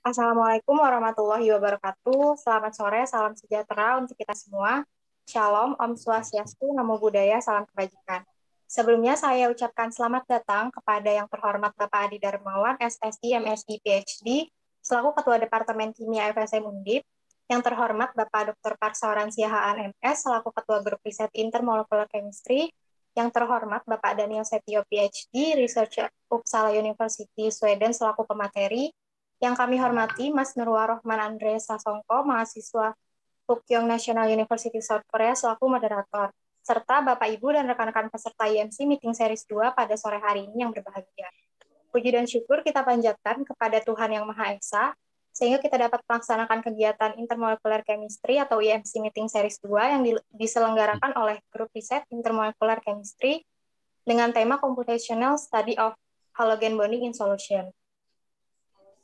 Assalamualaikum warahmatullahi wabarakatuh. Selamat sore, salam sejahtera untuk kita semua. Shalom, Om Swastiastu, Namo Buddhaya, salam kebajikan. Sebelumnya saya ucapkan selamat datang kepada yang terhormat Bapak Adi Darmawan, SSI, MSI, PhD, selaku Ketua Departemen Kimia FSM Undip, yang terhormat Bapak Dr. Parsawaran Siahaan MS, selaku Ketua Grup Riset Intermolecular Chemistry, yang terhormat Bapak Daniel Setio, PhD, Researcher Uppsala University, Sweden, selaku pemateri, yang kami hormati Mas Nurwa Rohman Andre Sasongko, mahasiswa Pukyong National University South Korea selaku moderator, serta Bapak Ibu dan rekan-rekan peserta IMC Meeting Series 2 pada sore hari ini yang berbahagia. Puji dan syukur kita panjatkan kepada Tuhan Yang Maha Esa, sehingga kita dapat melaksanakan kegiatan Intermolecular Chemistry atau IMC Meeting Series 2 yang diselenggarakan oleh Grup Riset Intermolecular Chemistry dengan tema Computational Study of Halogen Bonding in Solution.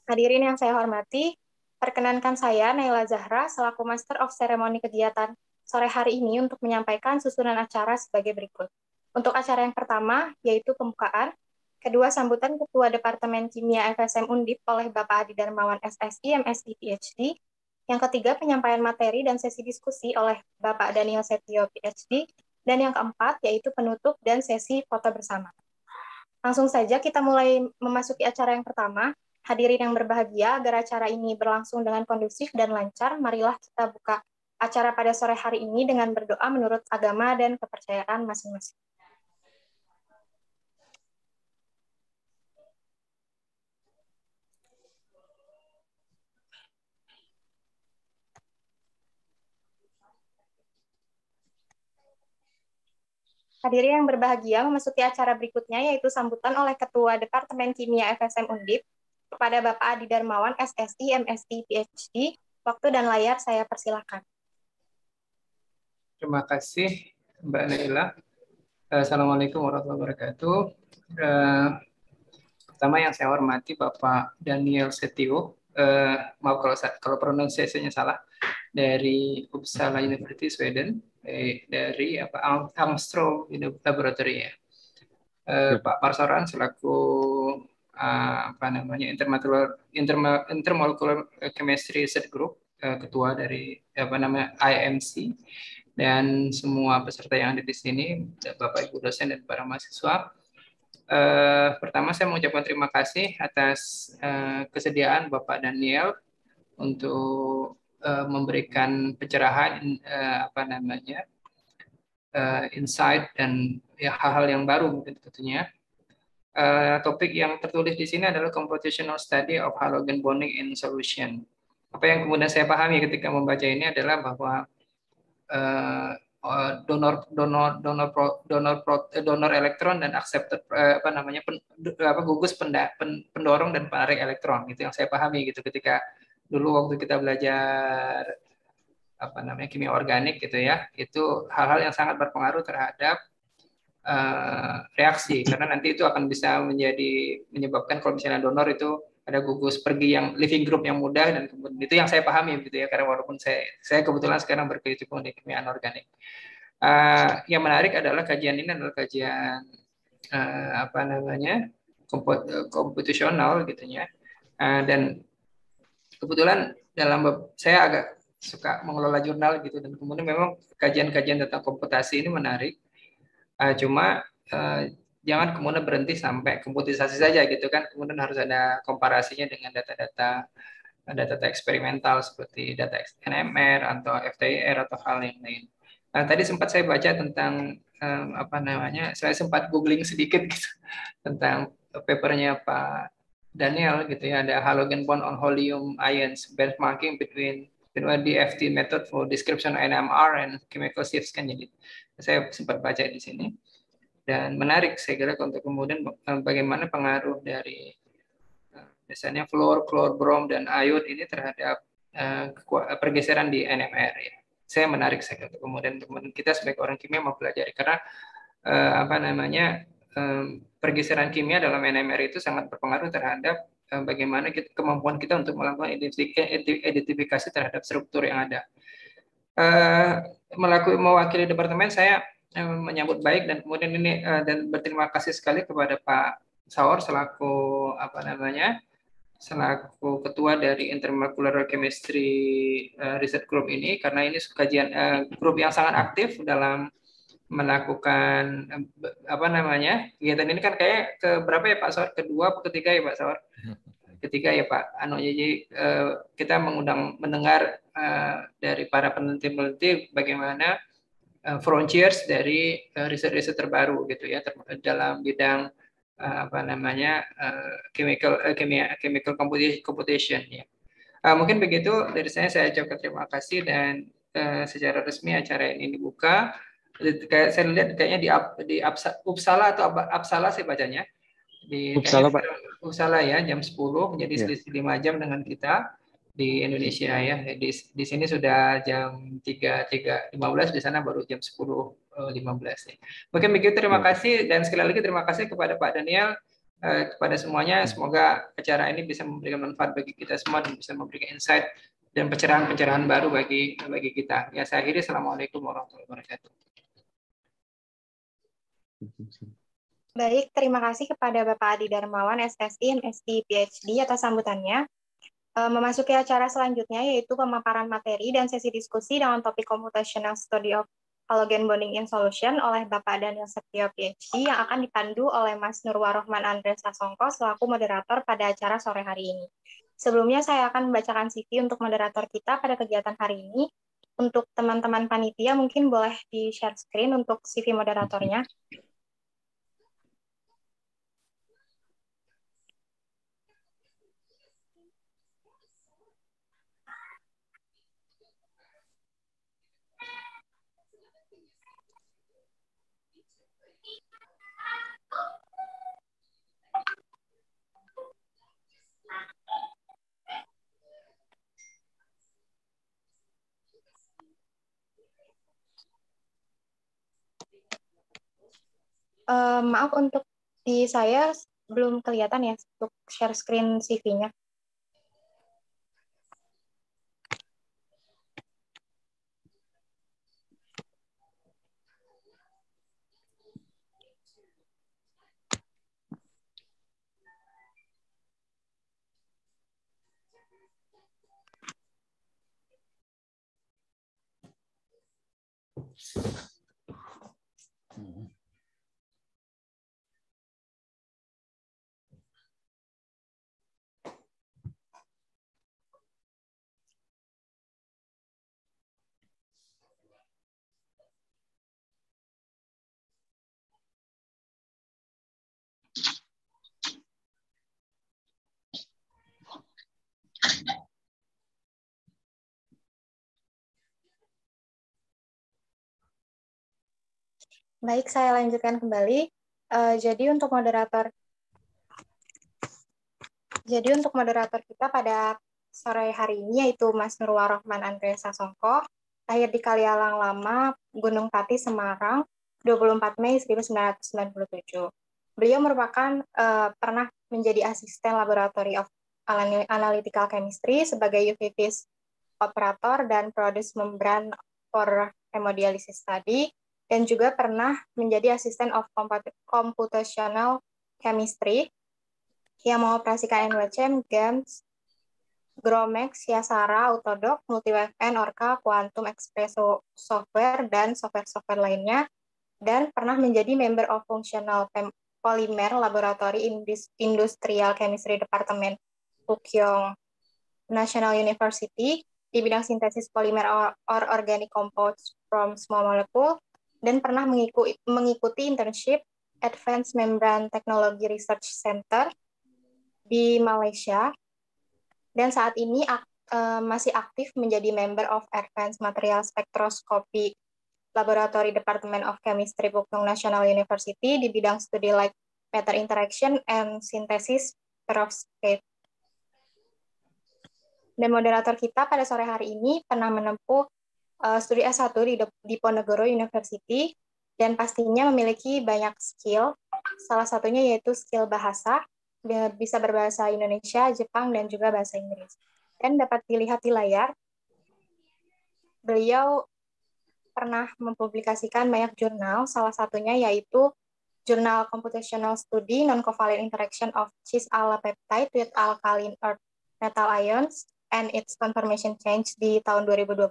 Hadirin yang saya hormati, perkenankan saya, Naila Zahra, selaku Master of Ceremony kegiatan sore hari ini untuk menyampaikan susunan acara sebagai berikut. Untuk acara yang pertama, yaitu pembukaan, kedua sambutan Ketua Departemen Kimia FSM Undip oleh Bapak Adi Darmawan SSI, MSI, PhD, yang ketiga penyampaian materi dan sesi diskusi oleh Bapak Daniel Setio, PhD, dan yang keempat yaitu penutup dan sesi foto bersama. Langsung saja kita mulai memasuki acara yang pertama. Hadirin yang berbahagia, agar acara ini berlangsung dengan kondusif dan lancar, marilah kita buka acara pada sore hari ini dengan berdoa menurut agama dan kepercayaan masing-masing. Hadirin yang berbahagia, memasuki acara berikutnya yaitu sambutan oleh Ketua Departemen Kimia FSM Undip kepada Bapak Adi Darmawan, SSI, MSI, PhD. Waktu dan layar saya persilakan. Terima kasih Mbak Naila. Assalamualaikum warahmatullahi wabarakatuh. Pertama yang saya hormati Bapak Daniel Setio, maaf kalau pronunciasinya salah, dari Uppsala University Sweden, dari Armstrong Laboratory ya. Pak Parsawaran selaku Intermolecular Chemistry Research Group, ketua dari IMC, dan semua peserta yang ada di sini, Bapak Ibu dosen dan para mahasiswa. Pertama saya mengucapkan terima kasih atas kesediaan Bapak Daniel untuk memberikan pencerahan insight dan ya, hal-hal yang baru mungkin tentunya. Topik yang tertulis di sini adalah Computational Study of Halogen Bonding in Solution. Apa yang kemudian saya pahami ketika membaca ini adalah bahwa donor elektron dan acceptor gugus pendorong dan penarik elektron, itu yang saya pahami gitu ketika dulu waktu kita belajar kimia organik gitu ya, itu hal-hal yang sangat berpengaruh terhadap reaksi, karena nanti itu akan bisa menyebabkan kalau misalnya donor itu ada gugus pergi yang living group yang mudah, dan kemudian itu yang saya pahami gitu ya, karena walaupun saya kebetulan sekarang berkecimpung di kimia anorganik. Yang menarik adalah kajian ini adalah kajian komputasional gitu ya, dan kebetulan saya agak suka mengelola jurnal gitu, dan kemudian memang kajian-kajian tentang komputasi ini menarik. Cuma jangan kemudian berhenti sampai komputerisasi saja gitu kan, kemudian harus ada komparasinya dengan data-data eksperimental seperti data NMR atau FTIR atau hal yang lain. Tadi sempat saya baca tentang saya sempat googling sedikit gitu, tentang papernya Pak Daniel gitu ya, ada halogen bond on helium ions benchmarking between DFT method for description NMR and chemical shifts kan, jadi saya sempat baca di sini dan menarik saya kira untuk kemudian bagaimana pengaruh dari misalnya fluor, klor, brom dan iod ini terhadap pergeseran di NMR ya. Saya menarik saya kira kemudian kita sebagai orang kimia mempelajari, karena pergeseran kimia dalam NMR itu sangat berpengaruh terhadap bagaimana kemampuan kita untuk melakukan identifikasi terhadap struktur yang ada. Mewakili departemen, saya menyambut baik dan kemudian dan berterima kasih sekali kepada Pak Saur selaku selaku ketua dari Intermolecular Chemistry Research Group ini, karena ini kajian grup yang sangat aktif dalam melakukan apa namanya kegiatan ini. Kan kayak ke berapa ya Pak Saur? Kedua atau ketiga ya Pak Saur? Ketiga ya Pak. Jadi kita mendengar dari para peneliti-peneliti bagaimana frontiers dari riset-riset terbaru gitu ya dalam bidang apa namanya chemical computation ya. Mungkin begitu dari saya ucapkan terima kasih, dan secara resmi acara ini dibuka. Kayak saya lihat kayaknya di Uppsala atau Uppsala saya bacanya, di kayaknya Uppsala, Pak. Uppsala ya, jam 10, menjadi Iya. selisih 5 jam dengan kita di Indonesia ya. Di sini sudah jam 3.15, di sana baru jam 10.15 ya. Mungkin begitu, terima Iya. kasih, dan sekali lagi terima kasih kepada Pak Daniel, kepada semuanya. Semoga acara ini bisa memberikan manfaat bagi kita semua dan bisa memberikan insight dan pencerahan-pencerahan baru bagi kita. Ya, saya akhiri. Assalamualaikum warahmatullahi wabarakatuh. Baik, terima kasih kepada Bapak Adi Darmawan, SSI, MSc, PhD atas sambutannya. Memasuki acara selanjutnya yaitu pemaparan materi dan sesi diskusi dengan topik Computational Study of Halogen Bonding in Solution oleh Bapak Daniel Setio, PhD, yang akan dipandu oleh Mas Nurwarohman Andres Sasongko selaku moderator pada acara sore hari ini. Sebelumnya saya akan membacakan CV untuk moderator kita pada kegiatan hari ini. Untuk teman-teman panitia mungkin boleh di-share screen untuk CV moderatornya. Maaf, untuk di saya belum kelihatan ya untuk share screen CV-nya. Baik, saya lanjutkan kembali. Jadi untuk moderator kita pada sore hari ini yaitu Mas Nurwarohman Andres Sasongko, lahir di Kalialang Lama, Gunung Pati, Semarang, 24 Mei 1997. Beliau merupakan pernah menjadi asisten Laboratory of Analytical Chemistry sebagai UV phase operator dan produce membran for hemodialysis study, dan juga pernah menjadi asisten of computational chemistry yang mengoperasikan NWChem, GAMS, Gromex, Yasara, Autodoc, MultiWFN, Orca, Quantum, Espresso Software, dan software-software lainnya, dan pernah menjadi member of Functional Polymer Laboratory in Industrial Chemistry Department, Pukyong National University, di bidang sintesis polimer or organic compounds from small molecule, dan pernah mengikuti internship Advanced Membrane Technology Research Center di Malaysia, dan saat ini masih aktif menjadi member of Advanced Material Spectroscopy Laboratory Department of Chemistry Pukyong National University di bidang studi like matter interaction and synthesis perovskite. Dan moderator kita pada sore hari ini pernah menempuh studi S1 di Diponegoro University, dan pastinya memiliki banyak skill, salah satunya yaitu skill bahasa, bisa berbahasa Indonesia, Jepang, dan juga bahasa Inggris. Dan dapat dilihat di layar, beliau pernah mempublikasikan banyak jurnal, salah satunya yaitu Jurnal Computational Study Non-Covalent Interaction of cis-ala peptide with Alkaline Earth Metal Ions and its Conformation Change di tahun 2021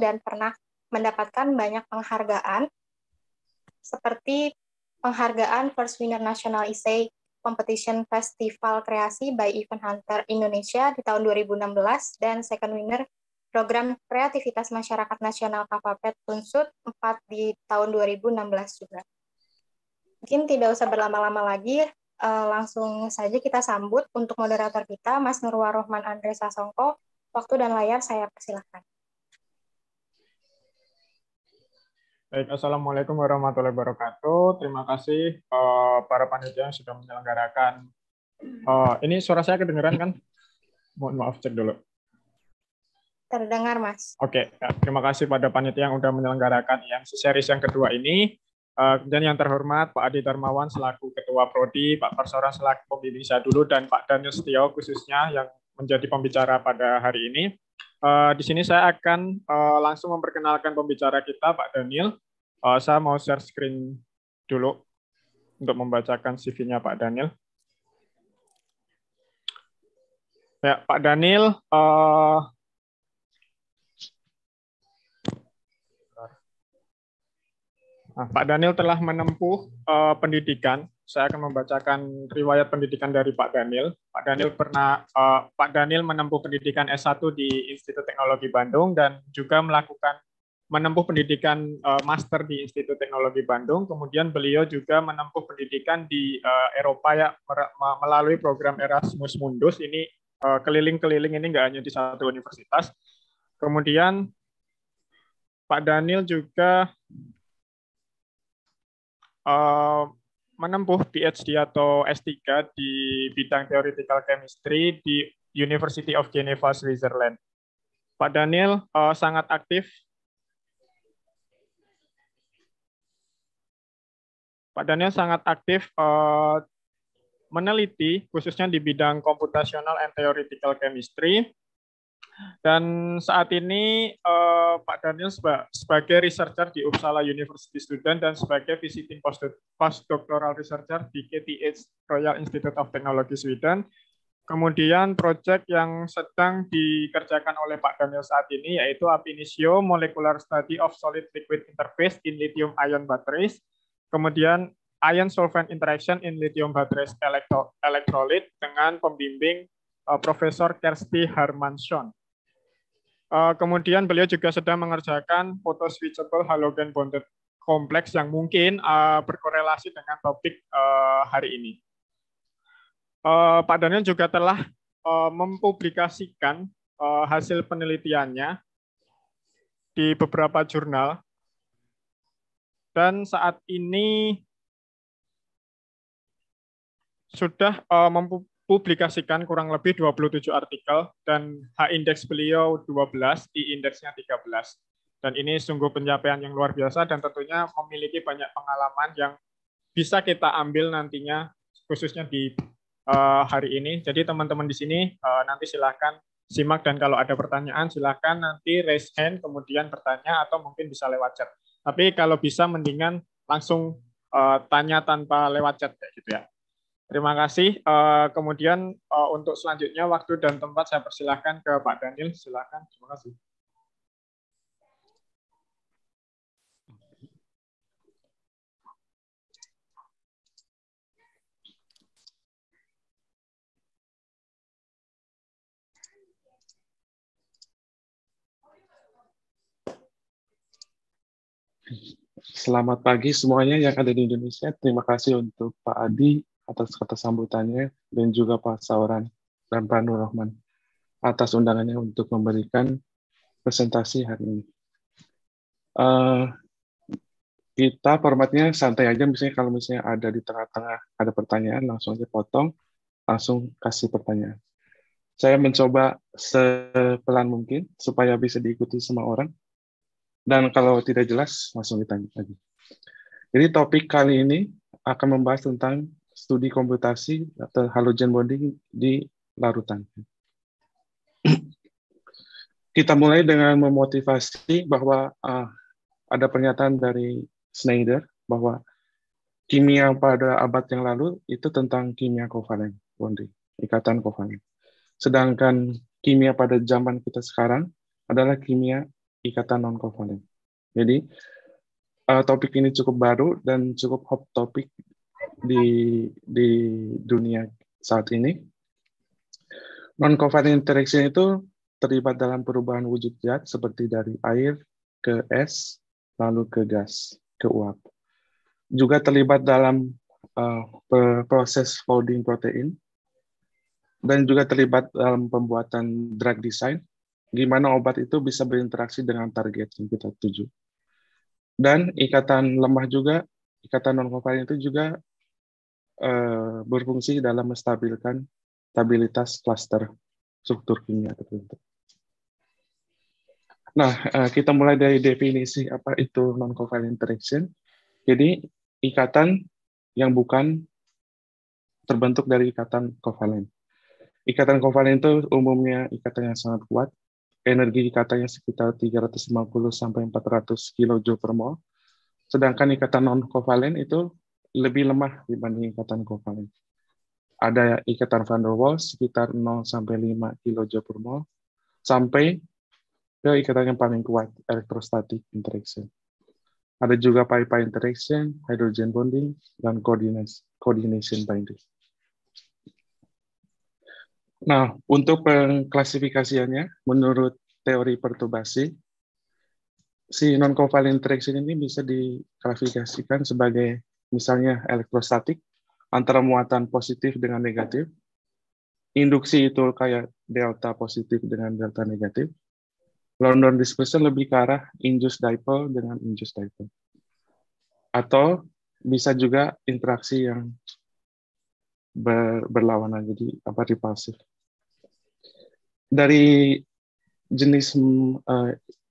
dan pernah mendapatkan banyak penghargaan seperti penghargaan First Winner National Essay Competition Festival Kreasi by Event Hunter Indonesia di tahun 2016 dan Second Winner Program Kreativitas Masyarakat Nasional Kapapet Unsud 4 di tahun 2016 juga. Mungkin tidak usah berlama-lama lagi, langsung saja kita sambut untuk moderator kita, Mas Nurwar Rohman Andre Sasongko. Waktu dan layar saya persilahkan. Baik, Assalamualaikum warahmatullahi wabarakatuh. Terima kasih para panitia yang sudah menyelenggarakan. Ini suara saya kedengeran kan? Mohon maaf, cek dulu. Terdengar, Mas. Oke, terima kasih pada panitia yang sudah menyelenggarakan yang series yang kedua ini. Dan yang terhormat Pak Adi Darmawan selaku Ketua Prodi, Pak Parsoran selaku pembimbing saya dulu, dan Pak Daniel Setio khususnya yang menjadi pembicara pada hari ini. Di sini saya akan langsung memperkenalkan pembicara kita, Pak Daniel. Saya mau share screen dulu untuk membacakan CV-nya Pak Daniel. Ya, Pak Daniel, Pak Daniel telah menempuh pendidikan. Saya akan membacakan riwayat pendidikan dari Pak Daniel. Pak Daniel menempuh pendidikan S1 di Institut Teknologi Bandung dan juga menempuh pendidikan master di Institut Teknologi Bandung. Kemudian beliau juga menempuh pendidikan di Eropa ya melalui program Erasmus Mundus. Ini keliling-keliling ini nggak hanya di satu universitas. Kemudian Pak Daniel juga menempuh PhD atau S3 di bidang Theoretical Chemistry di University of Geneva, Switzerland. Pak Daniel sangat aktif. Meneliti khususnya di bidang Computational and Theoretical Chemistry. Dan saat ini Pak Daniel sebagai researcher di Uppsala University Student dan sebagai visiting postdoctoral researcher di KTH Royal Institute of Technology Sweden. Kemudian proyek yang sedang dikerjakan oleh Pak Daniel saat ini yaitu ab initio Molecular Study of Solid Liquid Interface in Lithium-Ion Batteries. Kemudian Ion Solvent Interaction in Lithium Batteries Electrolyte dengan pembimbing Profesor Kersti Hermansson. Kemudian beliau juga sedang mengerjakan photo-switchable halogen bonded complex yang mungkin berkorelasi dengan topik hari ini. Pak Daniel juga telah mempublikasikan hasil penelitiannya di beberapa jurnal dan saat ini sudah publikasikan kurang lebih 27 artikel dan H-index beliau 12, I-indeksnya 13. Dan ini sungguh pencapaian yang luar biasa dan tentunya memiliki banyak pengalaman yang bisa kita ambil nantinya khususnya di hari ini. Jadi teman-teman di sini nanti silakan simak dan kalau ada pertanyaan silakan nanti raise hand kemudian bertanya atau mungkin bisa lewat chat. Tapi kalau bisa mendingan langsung tanya tanpa lewat chat kayak gitu ya. Terima kasih. Kemudian untuk selanjutnya waktu dan tempat saya persilahkan ke Pak Daniel. Silakan. Terima kasih. Selamat pagi semuanya yang ada di Indonesia. Terima kasih untuk Pak Adi atas kata sambutannya dan juga Pak Sauran dan Pak Nur Rahman atas undangannya untuk memberikan presentasi hari ini. Kita formatnya santai aja, misalnya kalau misalnya ada di tengah-tengah ada pertanyaan langsung aja potong, langsung kasih pertanyaan. Saya mencoba sepelan mungkin supaya bisa diikuti semua orang. Dan kalau tidak jelas, langsung ditanya lagi. Jadi topik kali ini akan membahas tentang studi komputasi atau halogen bonding di larutan. Kita mulai dengan memotivasi bahwa ada pernyataan dari Schneider bahwa kimia pada abad yang lalu itu tentang kimia kovalen, bonding, ikatan kovalen. Sedangkan kimia pada zaman kita sekarang adalah kimia ikatan non-kovalen. Jadi topik ini cukup baru dan cukup hot topik di dunia saat ini. Non-covalent interaction itu terlibat dalam perubahan wujud zat seperti dari air ke es, lalu ke gas, ke uap. Juga terlibat dalam proses folding protein, dan juga terlibat dalam pembuatan drug design, gimana obat itu bisa berinteraksi dengan target yang kita tuju. Dan ikatan lemah juga, ikatan non-covalent itu juga berfungsi dalam menstabilkan stabilitas klaster struktur kimia tertentu. Nah, kita mulai dari definisi apa itu non-covalent interaction. Jadi, ikatan yang bukan terbentuk dari ikatan kovalen. Ikatan kovalen itu umumnya ikatan yang sangat kuat, energi ikatannya sekitar 350 sampai 400 kJ per mol. Sedangkan ikatan non-kovalen itu lebih lemah dibanding ikatan kovalen. Ada ikatan van der Waals sekitar 0 sampai 5 kJ per mol, sampai ke ikatan yang paling kuat, electrostatic interaction. Ada juga pi-pi interaction, hydrogen bonding, dan coordination binding. Nah, untuk pengklasifikasiannya, menurut teori perturbasi, si non-covalent interaction ini bisa diklasifikasikan sebagai misalnya elektrostatik, antara muatan positif dengan negatif. Induksi itu kayak delta positif dengan delta negatif. London dispersion lebih ke arah induced dipole dengan induced dipole. Atau bisa juga interaksi yang berlawanan, jadi repulsif. Dari jenis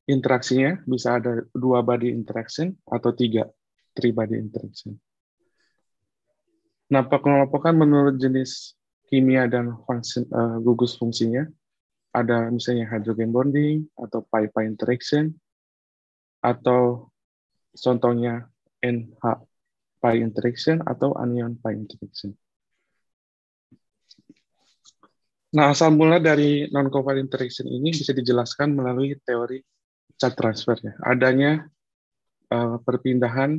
interaksinya bisa ada 2 body interaction atau 3 body interaction. Nah, pengelompokan menurut jenis kimia dan gugus fungsinya ada misalnya hydrogen bonding atau pi-pi interaction, atau contohnya NH pi interaction atau anion pi interaction. Nah, asal mula dari non-covalent interaction ini bisa dijelaskan melalui teori charge transfer. Adanya perpindahan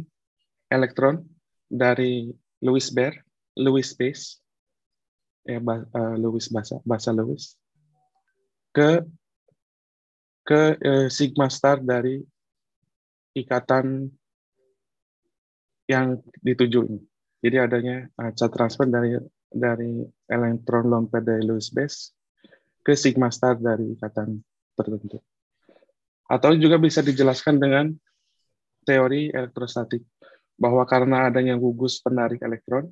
elektron dari Lewis base, bahasa Lewis, ke sigma star dari ikatan yang dituju ini. Jadi adanya charge transfer dari elektron lone pair dari Lewis base ke sigma star dari ikatan tertentu. Atau juga bisa dijelaskan dengan teori elektrostatik, bahwa karena adanya gugus penarik elektron,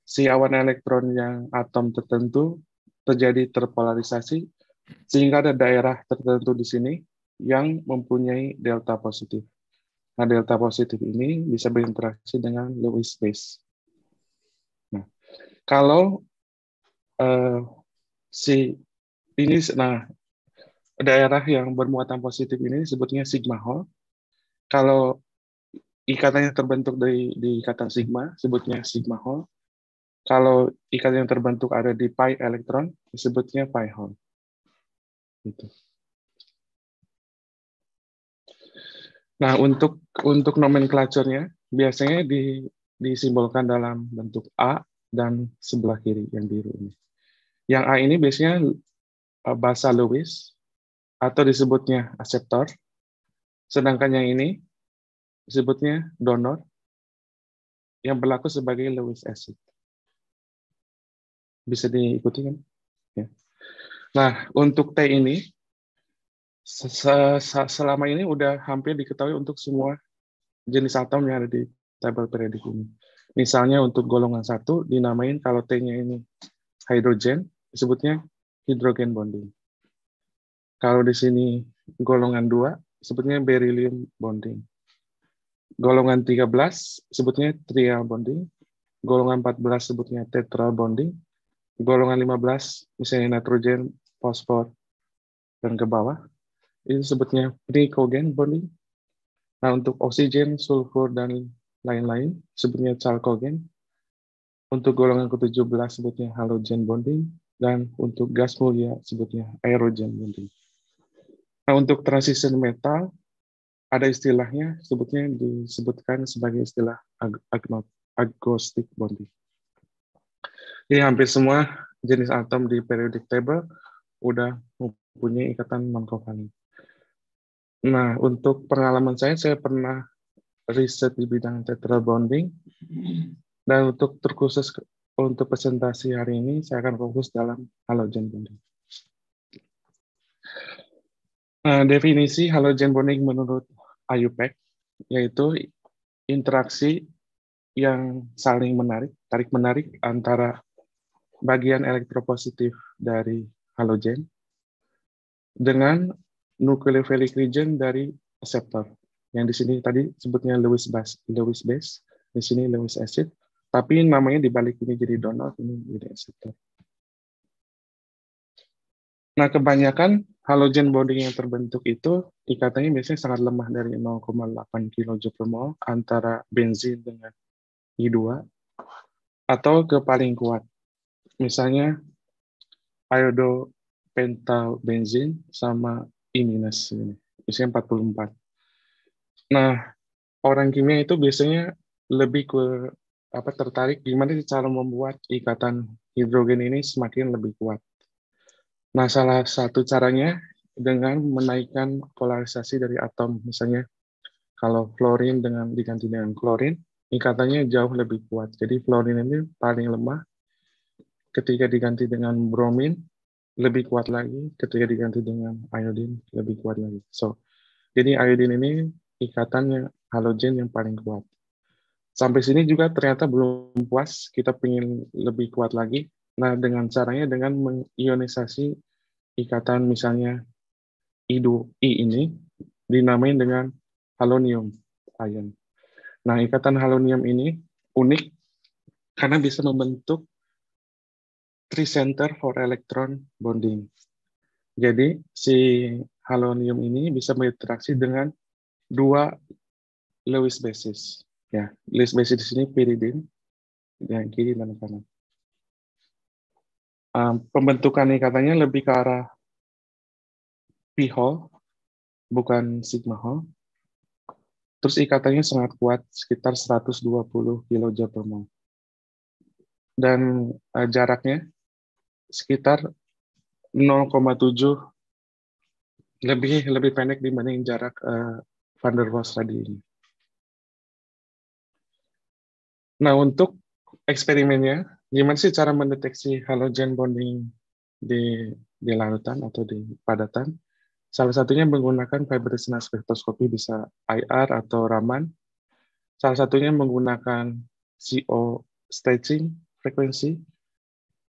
si awan elektron yang atom tertentu terjadi terpolarisasi, sehingga ada daerah tertentu di sini yang mempunyai delta positif. Nah, delta positif ini bisa berinteraksi dengan Lewis base. Nah, kalau daerah yang bermuatan positif ini disebutnya sigma hole. Kalau ikatannya terbentuk di ikatan sigma, sebutnya sigma hole. Kalau ikatan yang terbentuk ada di pi elektron, disebutnya pi hole. Gitu. Nah, untuk nomenklaturnya biasanya disimbolkan dalam bentuk A dan sebelah kiri yang biru ini. Yang A ini biasanya bahasa Lewis atau disebutnya akseptor, sedangkan yang ini disebutnya donor yang berlaku sebagai Lewis acid. Bisa diikuti kan? Ya. Nah, untuk T ini selama ini udah hampir diketahui untuk semua jenis atom yang ada di tabel periodik ini. Misalnya untuk golongan 1 dinamain kalau T-nya ini hidrogen, disebutnya hydrogen bonding. Kalau di sini golongan 2, sebutnya beryllium bonding. Golongan 13 sebutnya trial bonding. Golongan 14 sebutnya tetral bonding. Golongan 15 misalnya nitrogen, fosfor, dan ke bawah, itu sebutnya pre-cogen bonding. Nah, untuk oksigen, sulfur, dan lain-lain sebutnya chalcogen. Untuk golongan ke-17 sebutnya halogen bonding, dan untuk gas mulia sebutnya aerogen bonding. Nah, untuk transition metal ada istilahnya, sebutnya disebutkan sebagai istilah agnostic bonding. Jadi hampir semua jenis atom di periodic table udah mempunyai ikatan non-kovalen. Nah, untuk pengalaman saya pernah riset di bidang tetral bonding, dan untuk terkhusus untuk presentasi hari ini, saya akan fokus dalam halogen bonding. Definisi halogen bonding menurut IUPAC, yaitu interaksi yang saling tarik-menarik antara bagian elektropositif dari halogen dengan nucleophilic region dari aceptor. Yang di sini tadi sebutnya Lewis base, di sini Lewis acid, tapi namanya dibalik ini jadi donor, ini jadi acceptor. Nah, kebanyakan halogen bonding yang terbentuk itu ikatannya biasanya sangat lemah dari 0,8 kJ per mol antara benzin dengan I2 atau ke paling kuat. Misalnya iodopentabenzin sama I-, misalnya 44. Nah, orang kimia itu biasanya lebih tertarik gimana cara membuat ikatan hidrogen ini semakin lebih kuat. Nah, salah satu caranya dengan menaikkan polarisasi dari atom. Misalnya, kalau fluorin diganti dengan klorin, ikatannya jauh lebih kuat. Jadi, fluorin ini paling lemah. Ketika diganti dengan bromin, lebih kuat lagi. Ketika diganti dengan iodin, lebih kuat lagi. Jadi, iodin ini ikatannya halogen yang paling kuat. Sampai sini juga ternyata belum puas, kita ingin lebih kuat lagi. Nah, dengan caranya dengan mengionisasi ikatan misalnya I ini dinamain dengan halonium ion. Nah, ikatan halonium ini unik karena bisa membentuk tri-center for electron bonding. Jadi, si halonium ini bisa berinteraksi dengan dua Lewis bases. Ya, Lewis bases di sini pyridine, yang kiri dan kanan. Pembentukan ikatannya lebih ke arah p-hole, bukan sigma hole. Terus ikatannya sangat kuat, sekitar 120 kJ per mol. Dan jaraknya sekitar 0,7, lebih pendek dibanding jarak van der Waals tadi ini. Nah, untuk eksperimennya, gimana sih cara mendeteksi halogen bonding di larutan atau di padatan? Salah satunya menggunakan fiber resonance spektroskopi, bisa IR atau Raman. Salah satunya menggunakan CO staging frekuensi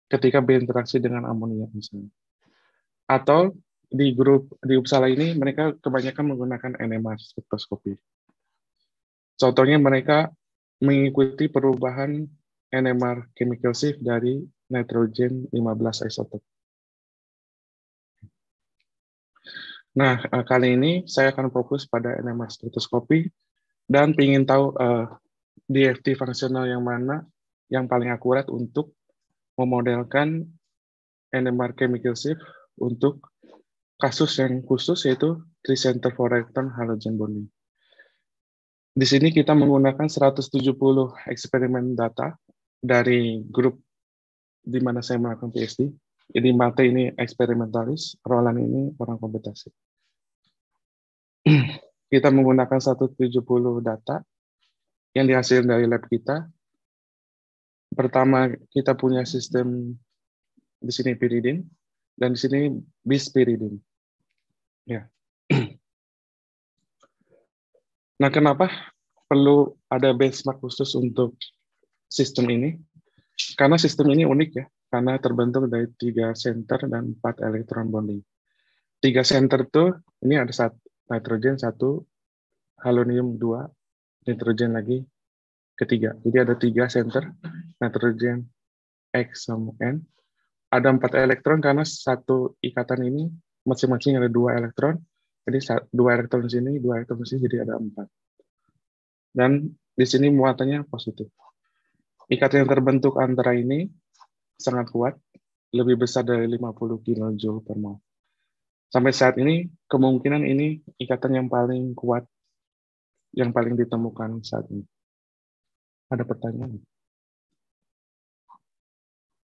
ketika berinteraksi dengan amonia misalnya. Atau di grup di Uppsala ini mereka kebanyakan menggunakan NMR spektroskopi. Contohnya mereka mengikuti perubahan NMR chemical shift dari nitrogen 15 isotop. Nah, kali ini saya akan fokus pada NMR spektroskopi dan ingin tahu DFT fungsional yang mana yang paling akurat untuk memodelkan NMR chemical shift untuk kasus yang khusus, yaitu tri-center for electron halogen bonding. Di sini kita menggunakan 170 eksperimen data dari grup di mana saya melakukan PhD. Jadi Mate ini eksperimentalis, Roland ini orang komputasi. Kita menggunakan 170 data yang dihasilkan dari lab kita. Pertama, kita punya sistem di sini pyridine dan di sini bispyridine. Ya. Nah, kenapa perlu ada benchmark khusus untuk sistem ini? Karena sistem ini unik ya, karena terbentuk dari 3 center dan 4 elektron bonding. 3 center itu, ini ada 1 nitrogen, 1 halonium 2, nitrogen lagi ketiga. Jadi ada 3 center, nitrogen X sama N. Ada 4 elektron karena satu ikatan ini masing-masing ada 2 elektron. Jadi 2 elektron di sini, 2 elektron di sini, jadi ada 4. Dan di sini muatannya positif. Ikatan yang terbentuk antara ini sangat kuat, lebih besar dari 50 kJ per mol. Sampai saat ini, kemungkinan ini ikatan yang paling kuat, yang paling ditemukan saat ini. Ada pertanyaan?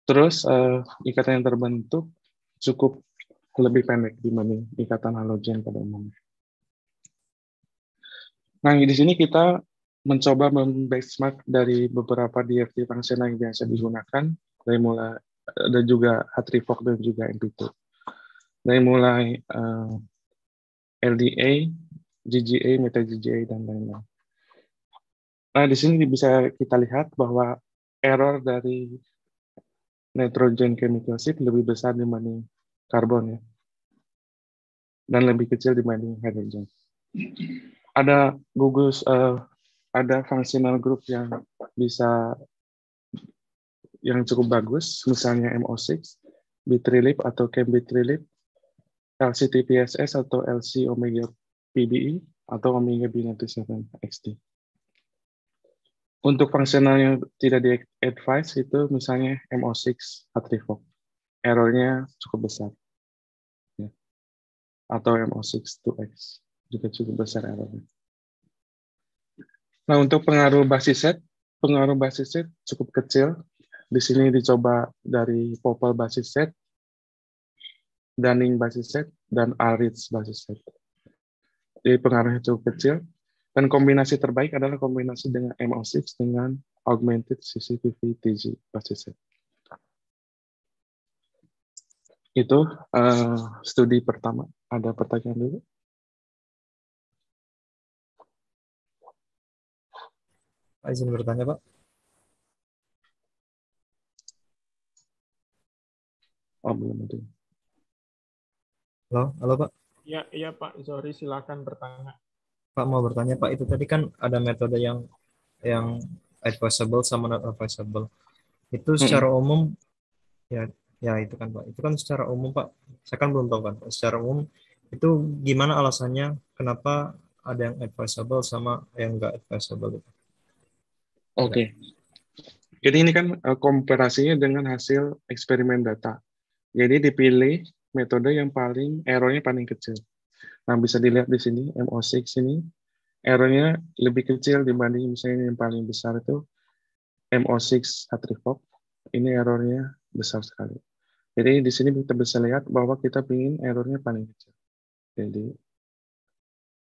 Terus, ikatan yang terbentuk cukup lebih pendek dibanding ikatan halogen pada umumnya. Nah, di sini kita mencoba benchmark dari beberapa DFT fungsional yang biasa digunakan, dari mulai ada juga H3FOC dan juga MP2. Dari mulai LDA, GGA, meta-GGA, dan lain-lain. Nah, di sini bisa kita lihat bahwa error dari nitrogen chemical shift lebih besar dibanding karbon, ya, dan lebih kecil dibanding hidrogen. Ada gugus, ada functional group yang bisa yang cukup bagus, misalnya MO6, B-trilip atau Chem-B-trilip, LC-TPSS atau LC-omega-PBE, atau omega-B97XT. Untuk fungsional yang tidak di-advise itu misalnya MO6 H3FOC. Errornya cukup besar. Ya. Atau MO6 2X. Juga cukup besar errornya. Nah, untuk pengaruh basis set cukup kecil. Di sini dicoba dari Popel basis set, Dunning basis set, dan Ulrich basis set. Jadi pengaruhnya cukup kecil. Dan kombinasi terbaik adalah kombinasi dengan MO6 dengan augmented CCPV-TG basis set. Itu studi pertama. Ada pertanyaan dulu? Pak, izin bertanya, Pak. Oh, belum ada. Halo Pak. Iya Pak, sorry silakan bertanya. Pak mau bertanya Pak, itu tadi kan ada metode yang advisable sama not advisable. Itu secara umum ya itu kan Pak. Itu kan secara umum Pak. Saya kan belum tahu kan. Secara umum itu gimana alasannya kenapa ada yang advisable sama yang enggak advisable itu? Oke. Jadi ini kan komparasinya dengan hasil eksperimen data. Jadi dipilih metode yang paling errornya paling kecil. Nah, bisa dilihat di sini MO6 ini errornya lebih kecil dibanding misalnya yang paling besar itu MO6 H3FOC. Ini errornya besar sekali. Jadi di sini kita bisa lihat bahwa kita ingin errornya paling kecil. Jadi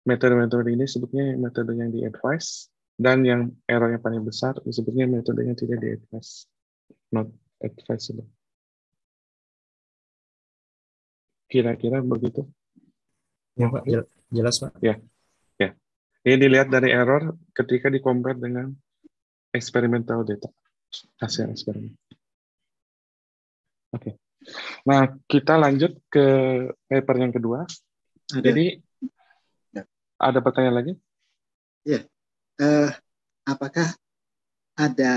metode-metode ini sebetulnya metode yang di-advise, dan yang errornya paling besar sebetulnya metode yang tidak di-advise, not advisable. Kira-kira begitu? Ya Pak, jelas Pak. Ya. Ini dilihat dari error ketika di-compare dengan experimental data, hasil eksperimen. Oke. Nah, kita lanjut ke paper yang kedua. Jadi, ada pertanyaan lagi? Ya. Apakah ada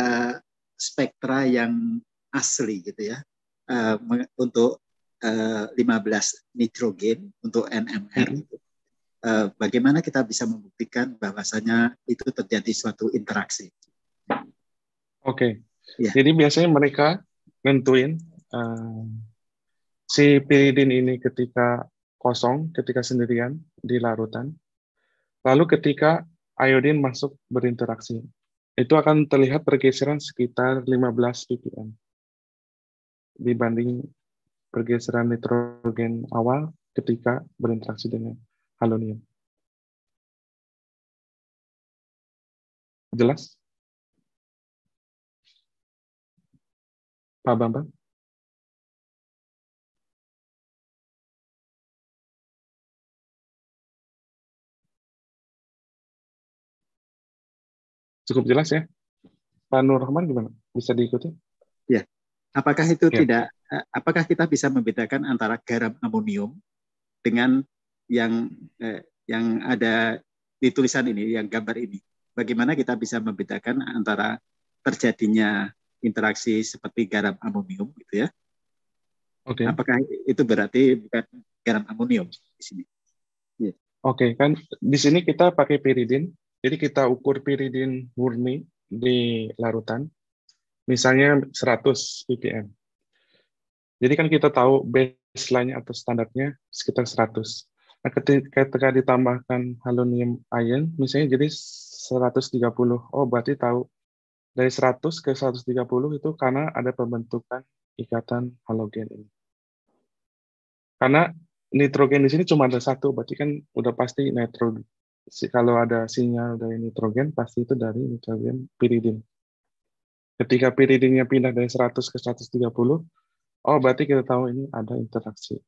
spektra yang asli gitu ya untuk 15 nitrogen untuk NMR gitu? Bagaimana kita bisa membuktikan bahwasanya itu terjadi suatu interaksi? Oke. Ya. Jadi biasanya mereka nentuin si piridin ini ketika kosong, ketika sendirian di larutan. Lalu ketika iodin masuk berinteraksi, itu akan terlihat pergeseran sekitar 15 ppm dibanding pergeseran nitrogen awal ketika berinteraksi dengan halonium. Jelas? Pak Bambang? Cukup jelas ya? Pak Nur Rahman gimana? Bisa diikuti? Ya. Apakah itu apakah kita bisa membedakan antara garam amonium dengan yang ada di tulisan ini, yang gambar ini? Bagaimana kita bisa membedakan antara terjadinya interaksi seperti garam amonium gitu ya? Oke. Apakah itu berarti bukan garam amonium di sini? Oke, kan di sini kita pakai piridin. Jadi kita ukur piridin murni di larutan, misalnya 100 ppm. Jadi kan kita tahu baseline atau standarnya sekitar 100. Nah, ketika ditambahkan halogen ion, misalnya jadi 130. Oh, berarti tahu dari 100 ke 130 itu karena ada pembentukan ikatan halogen ini. Karena nitrogen di sini cuma ada satu, berarti kan udah pasti nitrogen. Kalau ada sinyal dari nitrogen, pasti itu dari nitrogen piridin. Ketika piridinnya pindah dari 100 ke 130, oh berarti kita tahu ini ada interaksi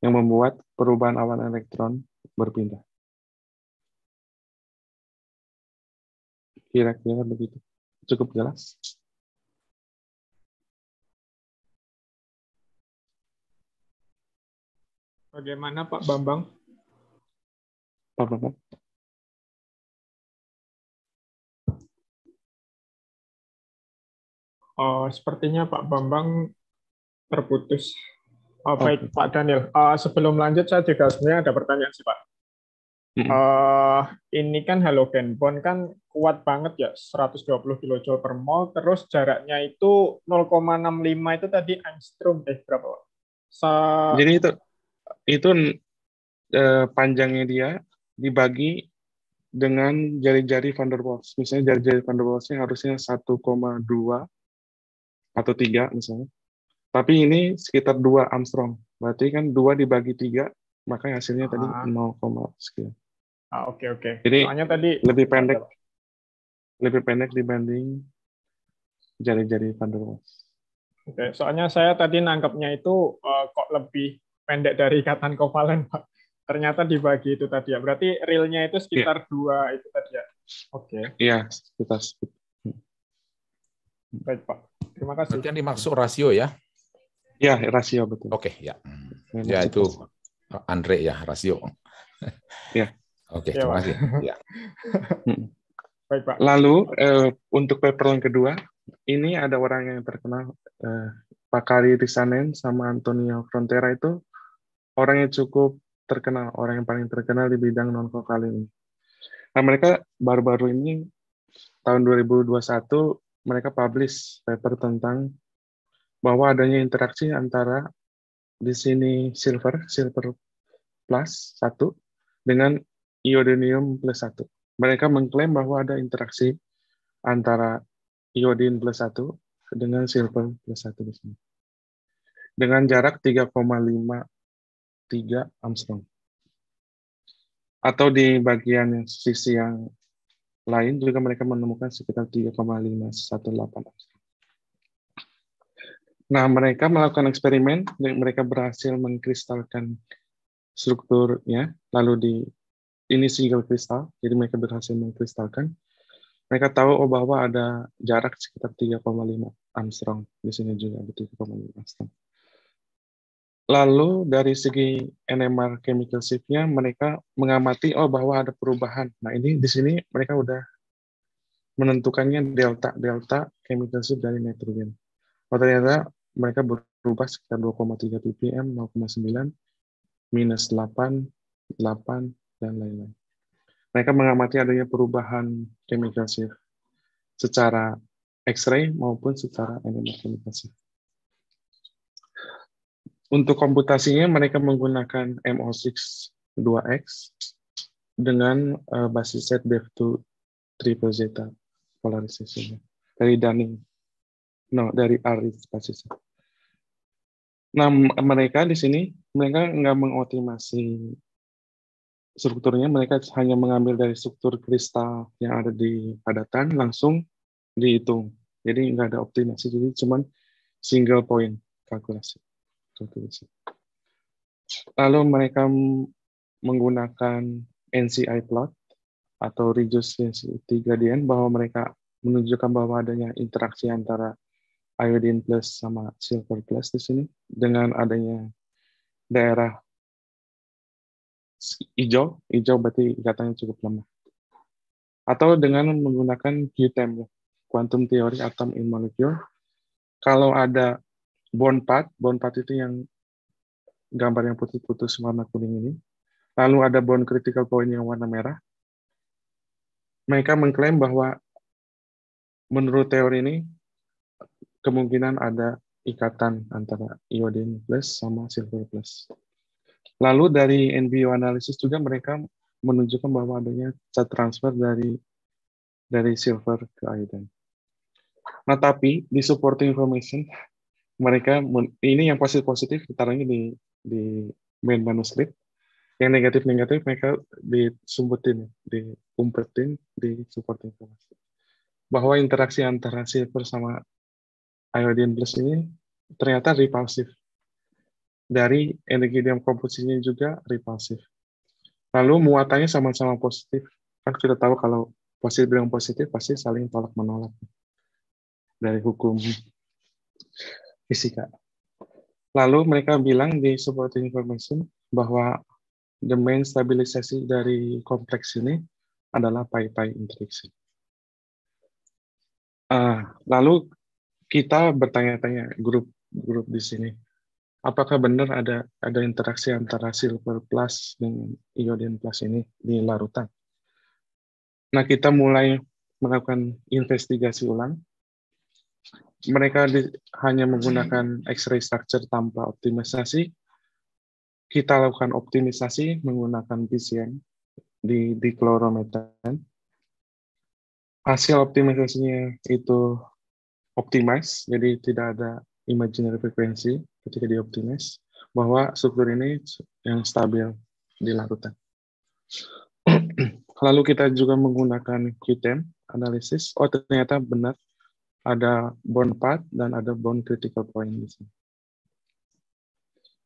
yang membuat perubahan awan elektron berpindah. Kira-kira begitu. Cukup jelas? Bagaimana Pak Bambang? Pak Bambang? Oh, sepertinya Pak Bambang terputus. Oh, baik, Oke. Pak Daniel. Sebelum lanjut, saya juga sebenarnya ada pertanyaan sih, Pak. Ini kan halogen bond kan kuat banget ya, 120 kJ per mol, terus jaraknya itu 0,65 itu tadi angstrom, berapa, Pak? Jadi itu panjangnya dia dibagi dengan jari-jari van der Waals. Misalnya jari-jari van der Waals-nya harusnya 1,2 atau 3 misalnya. Tapi ini sekitar 2 Armstrong. Berarti kan 2 dibagi 3, maka hasilnya tadi 0, sekian. Oke. Jadi soalnya tadi lebih pendek dibanding jari-jari van der Waals. Oke, soalnya saya tadi nangkepnya itu kok lebih pendek dari ikatan kovalen, Pak. Ternyata dibagi itu tadi ya. Berarti realnya itu sekitar 2 itu tadi ya. Oke. Iya, sekitar. Baik, Pak. Terima kasih. Berarti yang dimaksud rasio ya? Ya, rasio betul. Oke, ya. Ya itu Andre ya, rasio. Ya. Oke, terima kasih. Ya. Baik, Pak. Lalu untuk paper yang kedua, ini ada orang yang terkenal, Pak Kari Risanen sama Antonio Frontera itu orang yang cukup terkenal, orang yang paling terkenal di bidang non-vokal ini. Nah, mereka baru-baru ini tahun 2021 mereka publish paper tentang bahwa adanya interaksi antara di sini silver plus 1 dengan iodinium plus 1. Mereka mengklaim bahwa ada interaksi antara iodin plus 1 dengan silver plus 1 di sini. Dengan jarak 3,53 Armstrong. Atau di bagian sisi yang lain juga mereka menemukan sekitar 3,518 Armstrong. Nah, mereka melakukan eksperimen, dan mereka berhasil mengkristalkan strukturnya, lalu ini single kristal, jadi mereka berhasil mengkristalkan. Mereka tahu bahwa ada jarak sekitar 3,5 Armstrong. Di sini juga ada 3,5 Armstrong. Lalu dari segi NMR chemical shift-nya, mereka mengamati bahwa ada perubahan. Nah, ini di sini mereka udah menentukannya delta chemical shift dari nitrogen. Ternyata mereka berubah sekitar 2,3 ppm, 0,9, minus 8, 8, dan lain-lain. Mereka mengamati adanya perubahan chemical shift secara X-ray maupun secara NMR chemical shift. Untuk komputasinya mereka menggunakan MO6 2X dengan basis set Dev2 triple zeta polarisasinya dari dari ARIS basis. Nah, mereka di sini mereka nggak mengoptimasi strukturnya, mereka hanya mengambil dari struktur kristal yang ada di padatan langsung dihitung. Jadi nggak ada optimasi, jadi cuma single point kalkulasi. Lalu mereka menggunakan NCI plot atau reduced density gradient, bahwa mereka menunjukkan bahwa adanya interaksi antara iodine plus sama silver plus di sini dengan adanya daerah hijau berarti ikatannya cukup lemah. Atau dengan menggunakan QTEM, quantum theory atom in molecule. Kalau ada bond path itu yang gambar yang putih-putih warna kuning ini. Lalu ada bond critical point yang warna merah. mereka mengklaim bahwa menurut teori ini kemungkinan ada ikatan antara iodine plus sama silver plus. Lalu dari NBO analysis juga mereka menunjukkan bahwa adanya charge transfer dari silver ke iodine. Nah, tapi di supporting information mereka ini yang positif ditaruhnya di main manuskrip, yang negatif mereka diumpetin di supporting information bahwa interaksi antara silver sama iodine plus ini ternyata repulsif. Dari energi diam komposisinya juga repulsif. Lalu muatannya sama-sama positif. Kan kita tahu kalau positif dan positif pasti saling tolak-menolak dari hukum fisika. Lalu mereka bilang di supporting information bahwa the main stabilisasi dari kompleks ini adalah pi-pi interaction. Lalu kita bertanya-tanya grup di sini, apakah benar ada interaksi antara silver plus dengan iodine plus ini di larutan? Nah, kita mulai melakukan investigasi ulang. Mereka hanya menggunakan X-ray structure tanpa optimisasi. Kita lakukan optimisasi menggunakan PCM di chloromethan. Hasil optimisasinya itu optimize, jadi tidak ada imaginary frekuensi ketika dioptimize, bahwa struktur ini yang stabil di larutan. Lalu kita juga menggunakan QTEM analisis. Oh, ternyata benar ada bond path dan ada bond critical point di sini.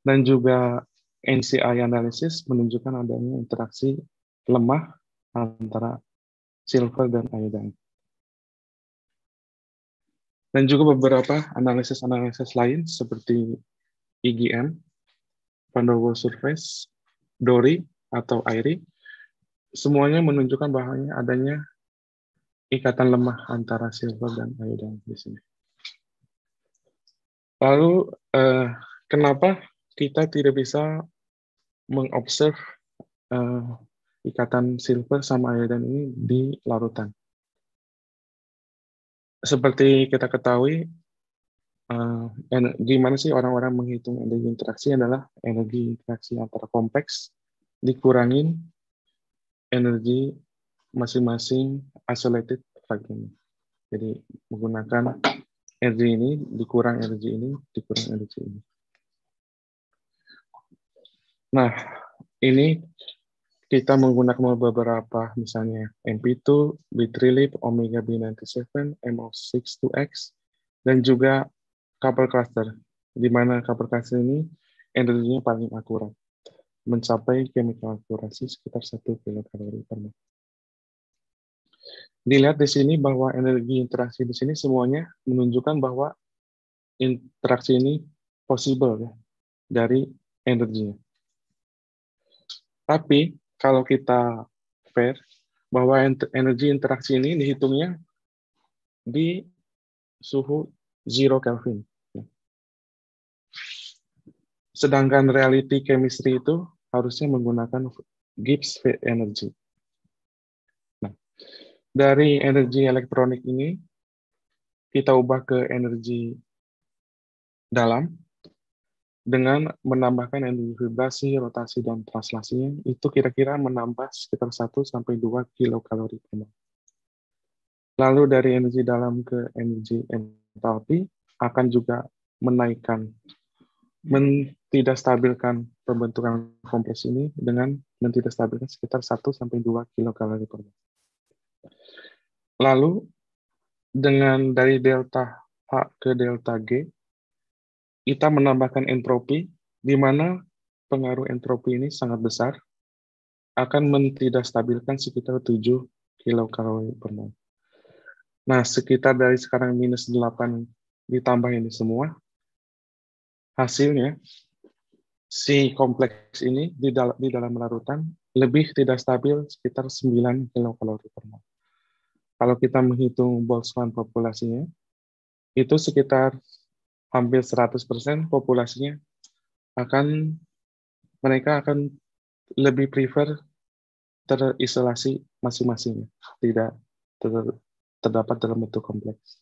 Dan juga NCI analisis menunjukkan adanya interaksi lemah antara silver dan iodine. Dan juga beberapa analisis lain seperti IgM, van der Waals surface, DORI atau AIRI, semuanya menunjukkan bahwa adanya ikatan lemah antara silver dan iodine di sini. Lalu kenapa kita tidak bisa mengobserv ikatan silver sama iodine ini di larutan? Seperti kita ketahui, gimana sih orang-orang menghitung energi interaksi adalah energi interaksi antara kompleks dikurangin energi masing-masing isolated fragment. Jadi menggunakan energi ini dikurang energi ini dikurang energi ini. Nah, ini kita menggunakan beberapa, misalnya MP2, B3LIP, Omega B97, MO62X, dan juga couple cluster, di mana couple cluster ini energinya paling akurat, mencapai chemical akurasi sekitar 1 kilokalori per mol. Dilihat di sini bahwa energi interaksi di sini semuanya menunjukkan bahwa interaksi ini possible ya, dari energinya. Tapi kalau kita fair, bahwa energi interaksi ini dihitungnya di suhu 0 Kelvin. Sedangkan reality chemistry itu harusnya menggunakan Gibbs field energy. Nah, dari energi elektronik ini, kita ubah ke energi dalam, dengan menambahkan energi vibrasi, rotasi, dan translasinya, itu kira-kira menambah sekitar 1-2 kilokalori per mol. Lalu dari energi dalam ke energi entalpi akan juga menaikkan, tidak stabilkan pembentukan kompleks ini dengan tidak stabilkan sekitar 1-2 kilokalori per mol. Lalu dengan dari delta H ke delta G, kita menambahkan entropi, di mana pengaruh entropi ini sangat besar, akan tidak stabilkan sekitar 7 kilokalori per mol. Nah, sekitar dari sekarang -8 ditambah ini semua, hasilnya si kompleks ini di dalam larutan lebih tidak stabil sekitar 9 kilokalori per mol. Kalau kita menghitung Boltzmann populasinya, itu sekitar hampir 100% populasinya mereka akan lebih prefer terisolasi masing-masing, tidak terdapat dalam bentuk kompleks.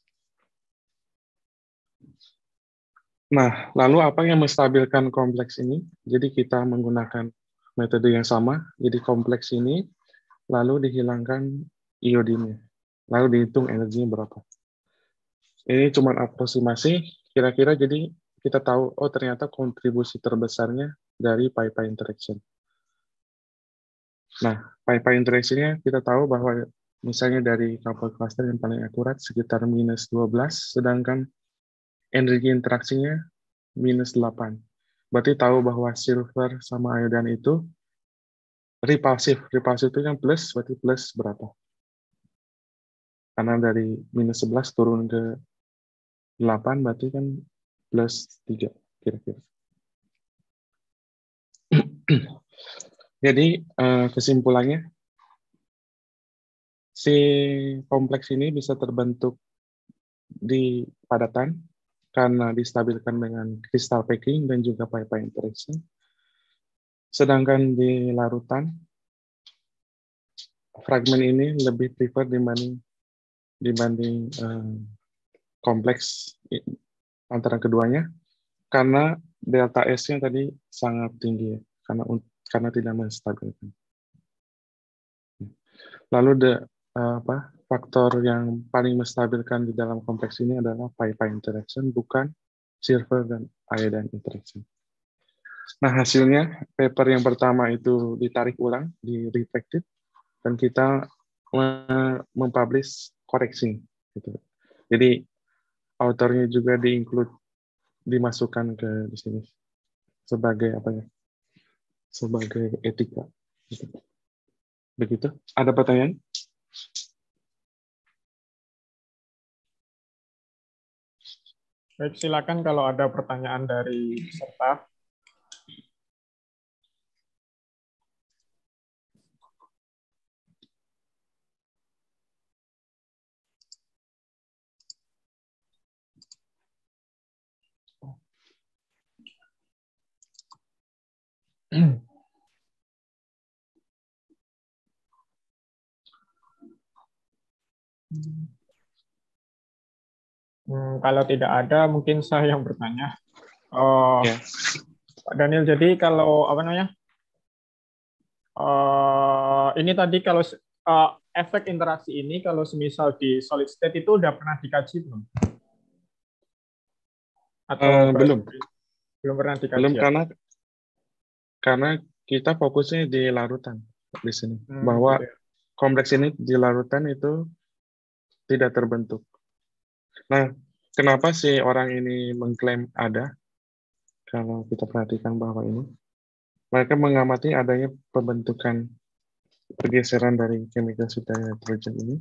Nah, lalu apa yang menstabilkan kompleks ini? Jadi kita menggunakan metode yang sama, jadi kompleks ini lalu dihilangkan iodinnya, lalu dihitung energinya berapa. Ini cuma aproksimasi, kira-kira jadi kita tahu, oh ternyata kontribusi terbesarnya dari pi-pi interaction. Nah, pi-pi interaction-nya kita tahu bahwa misalnya dari couple cluster yang paling akurat sekitar minus 12, sedangkan energi interaksinya minus 8. Berarti tahu bahwa silver sama iodine itu repulsif. Repulsif itu yang plus, berarti plus berapa? Karena dari minus 11 turun ke 8, berarti kan plus 3, kira-kira. Jadi, kesimpulannya, si kompleks ini bisa terbentuk di padatan karena distabilkan dengan crystal packing dan juga pi-pi interaction. Sedangkan di larutan, fragmen ini lebih prefer dibanding kompleks antara keduanya, karena delta S-nya tadi sangat tinggi, ya, karena tidak menstabilkan. Lalu faktor yang paling menstabilkan di dalam kompleks ini adalah pi-pi interaction, bukan silver dan iodine interaction. Nah, hasilnya paper yang pertama itu ditarik ulang, di reflected, dan kita mempublish koreksi. Gitu. Jadi autornya juga dimasukkan ke di sini sebagai apa ya? Sebagai etika. Gitu. Begitu. Ada pertanyaan? Baik, silakan kalau ada pertanyaan dari peserta. Kalau tidak ada, mungkin saya yang bertanya. Ya. Pak Daniel, jadi kalau apa namanya? Ini tadi kalau efek interaksi ini kalau semisal di solid state itu udah pernah dikaji belum? Atau Belum pernah dikaji? Belum, ya? karena kita fokusnya di larutan di sini, bahwa gitu ya. kompleks ini di larutan itu tidak terbentuk. Nah, kenapa sih orang ini mengklaim ada? Kalau kita perhatikan bahwa ini, mereka mengamati adanya pembentukan pergeseran dari chemical substance nitrogen ini.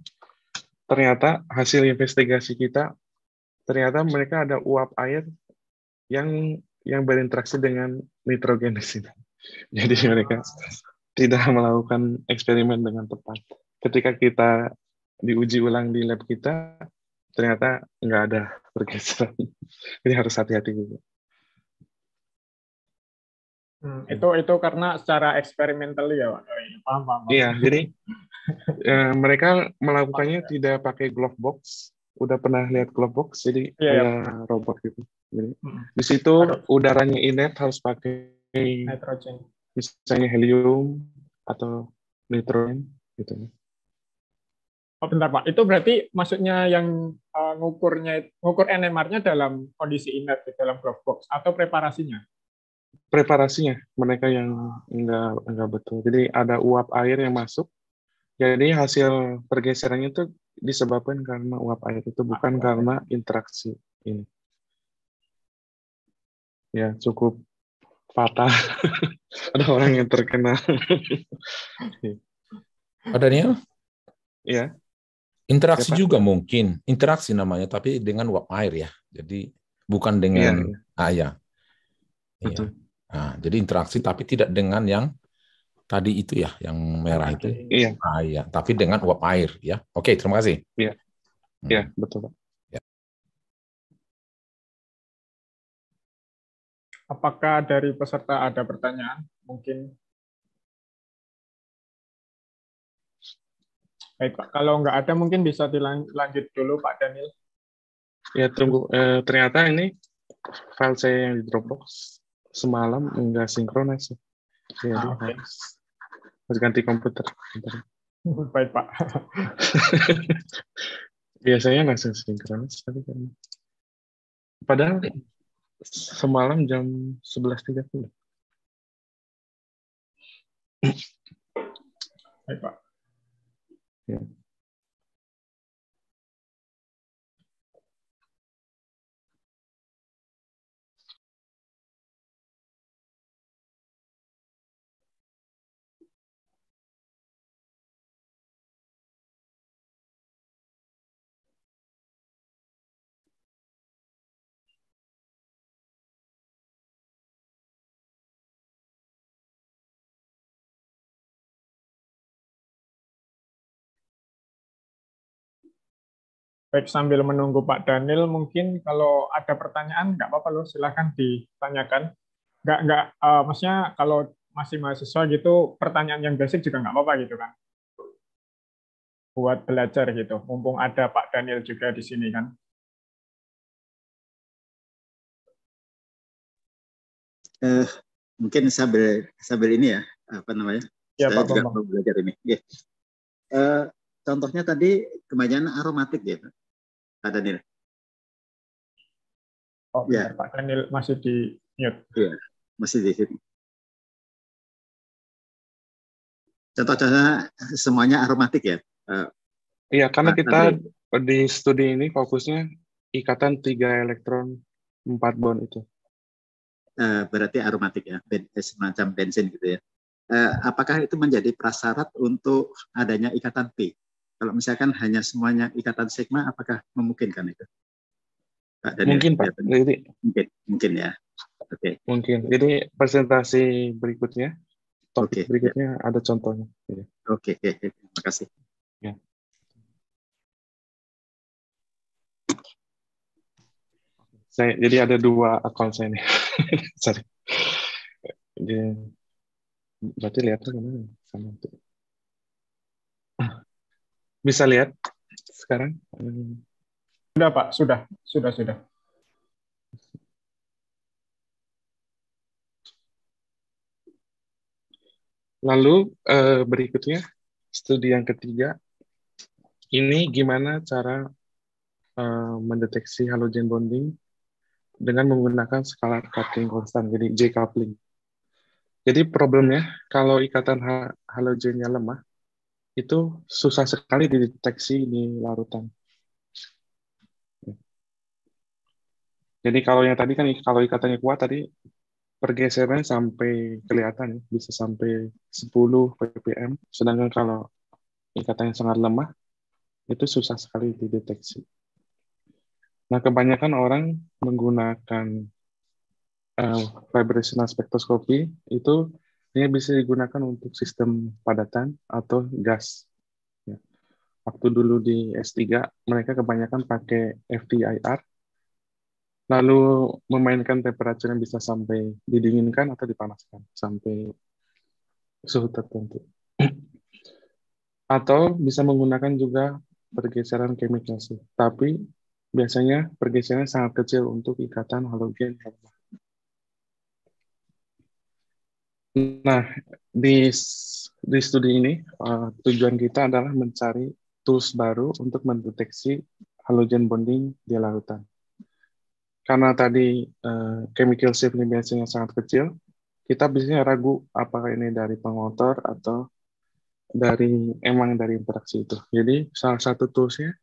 Ternyata hasil investigasi kita, ternyata mereka ada uap air yang berinteraksi dengan nitrogen di sini. Jadi mereka tidak melakukan eksperimen dengan tepat. Ketika kita diuji ulang di lab kita, ternyata nggak ada pergeseran. Jadi harus hati-hati juga. Itu karena secara eksperimental ya, Pak. Paham. Iya, jadi mereka melakukannya tidak pakai glove box. Udah pernah lihat glove box, jadi kayak robot gitu. Jadi, di situ udaranya inert harus pakai nitrogen, misalnya helium atau nitrogen gitu. Oh bentar Pak, itu berarti maksudnya yang ngukur NMR-nya dalam kondisi inert di dalam glove box atau preparasinya? Preparasinya mereka yang enggak betul. Jadi ada uap air yang masuk. Jadi hasil pergeserannya itu disebabkan karena uap air itu, bukan karena interaksi ini. Ya, cukup fatal. Ada orang yang terkena. Pak Daniel? Ya. Interaksi juga mungkin. Interaksi namanya, tapi dengan uap air ya. Jadi bukan dengan air. Iya. Nah, jadi interaksi tapi tidak dengan yang tadi itu ya, yang merah itu. Iya. Iya, tapi dengan uap air ya. Oke, terima kasih. Iya. Iya, betul, Pak. Ya. Apakah dari peserta ada pertanyaan? Mungkin Baik, Pak. Kalau nggak ada mungkin bisa dilanjut dulu, Pak Daniel. Ya, tunggu. Ternyata ini file saya yang di Dropbox semalam nggak sinkronis. Jadi Oke. harus ganti komputer. Bentar. Baik, Pak. Biasanya langsung sinkronis, tapi kan padahal semalam jam 11.30. Baik, Pak. Ya. Baik, sambil menunggu Pak Daniel, mungkin kalau ada pertanyaan, nggak apa-apa loh, silahkan ditanyakan. Maksudnya kalau masih mahasiswa gitu, pertanyaan yang basic juga nggak apa-apa gitu kan. Buat belajar gitu, mumpung ada Pak Daniel juga di sini kan. Mungkin sambil ini ya, apa namanya? Ya, Saya Pak juga Bambang. mau belajar ini. Contohnya tadi kebanyakan aromatik ya, Pak Daniel. Oh, benar, Pak Daniel masih di mute. Iya, masih di sini. Contoh-contohnya semuanya aromatik ya. Iya, karena Pak kita Andre. di studi ini fokusnya ikatan 3 elektron 4 bond itu. Berarti aromatik ya, semacam bensin gitu ya. Apakah itu menjadi prasyarat untuk adanya ikatan P? Kalau misalkan hanya semuanya ikatan sigma, apakah memungkinkan itu? Pak Daniel, Mungkin, Pak. Jadi, mungkin ya. Oke. mungkin. Jadi presentasi berikutnya, topik berikutnya ada contohnya. Oke. Terima kasih. Ya. Jadi ada 2 akun saya nih. Sorry. Berarti lihatnya kemana? Sama itu. Bisa lihat sekarang? Sudah, Pak. Sudah. Lalu berikutnya, studi yang ketiga, ini gimana cara mendeteksi halogen bonding dengan menggunakan skala coupling konstan, jadi J coupling. Jadi problemnya, kalau ikatan halogennya lemah, itu susah sekali dideteksi di larutan. Jadi kalau yang tadi kan, kalau ikatannya kuat tadi, pergeserannya sampai kelihatan, bisa sampai 10 ppm. Sedangkan kalau ikatannya sangat lemah, itu susah sekali dideteksi. Nah, kebanyakan orang menggunakan vibrational spektroskopi, itu ini bisa digunakan untuk sistem padatan atau gas. Ya. Waktu dulu di S3, mereka kebanyakan pakai FTIR, lalu memainkan temperatur yang bisa sampai didinginkan atau dipanaskan sampai suhu tertentu. Atau bisa menggunakan juga pergeseran chemical shift. Tapi biasanya pergeseran sangat kecil untuk ikatan halogen. Nah, di studi ini tujuan kita adalah mencari tools baru untuk mendeteksi halogen bonding di larutan. Karena tadi chemical shift ini biasanya sangat kecil, kita biasanya ragu apakah ini dari pengotor atau dari interaksi itu. Jadi salah satu toolsnya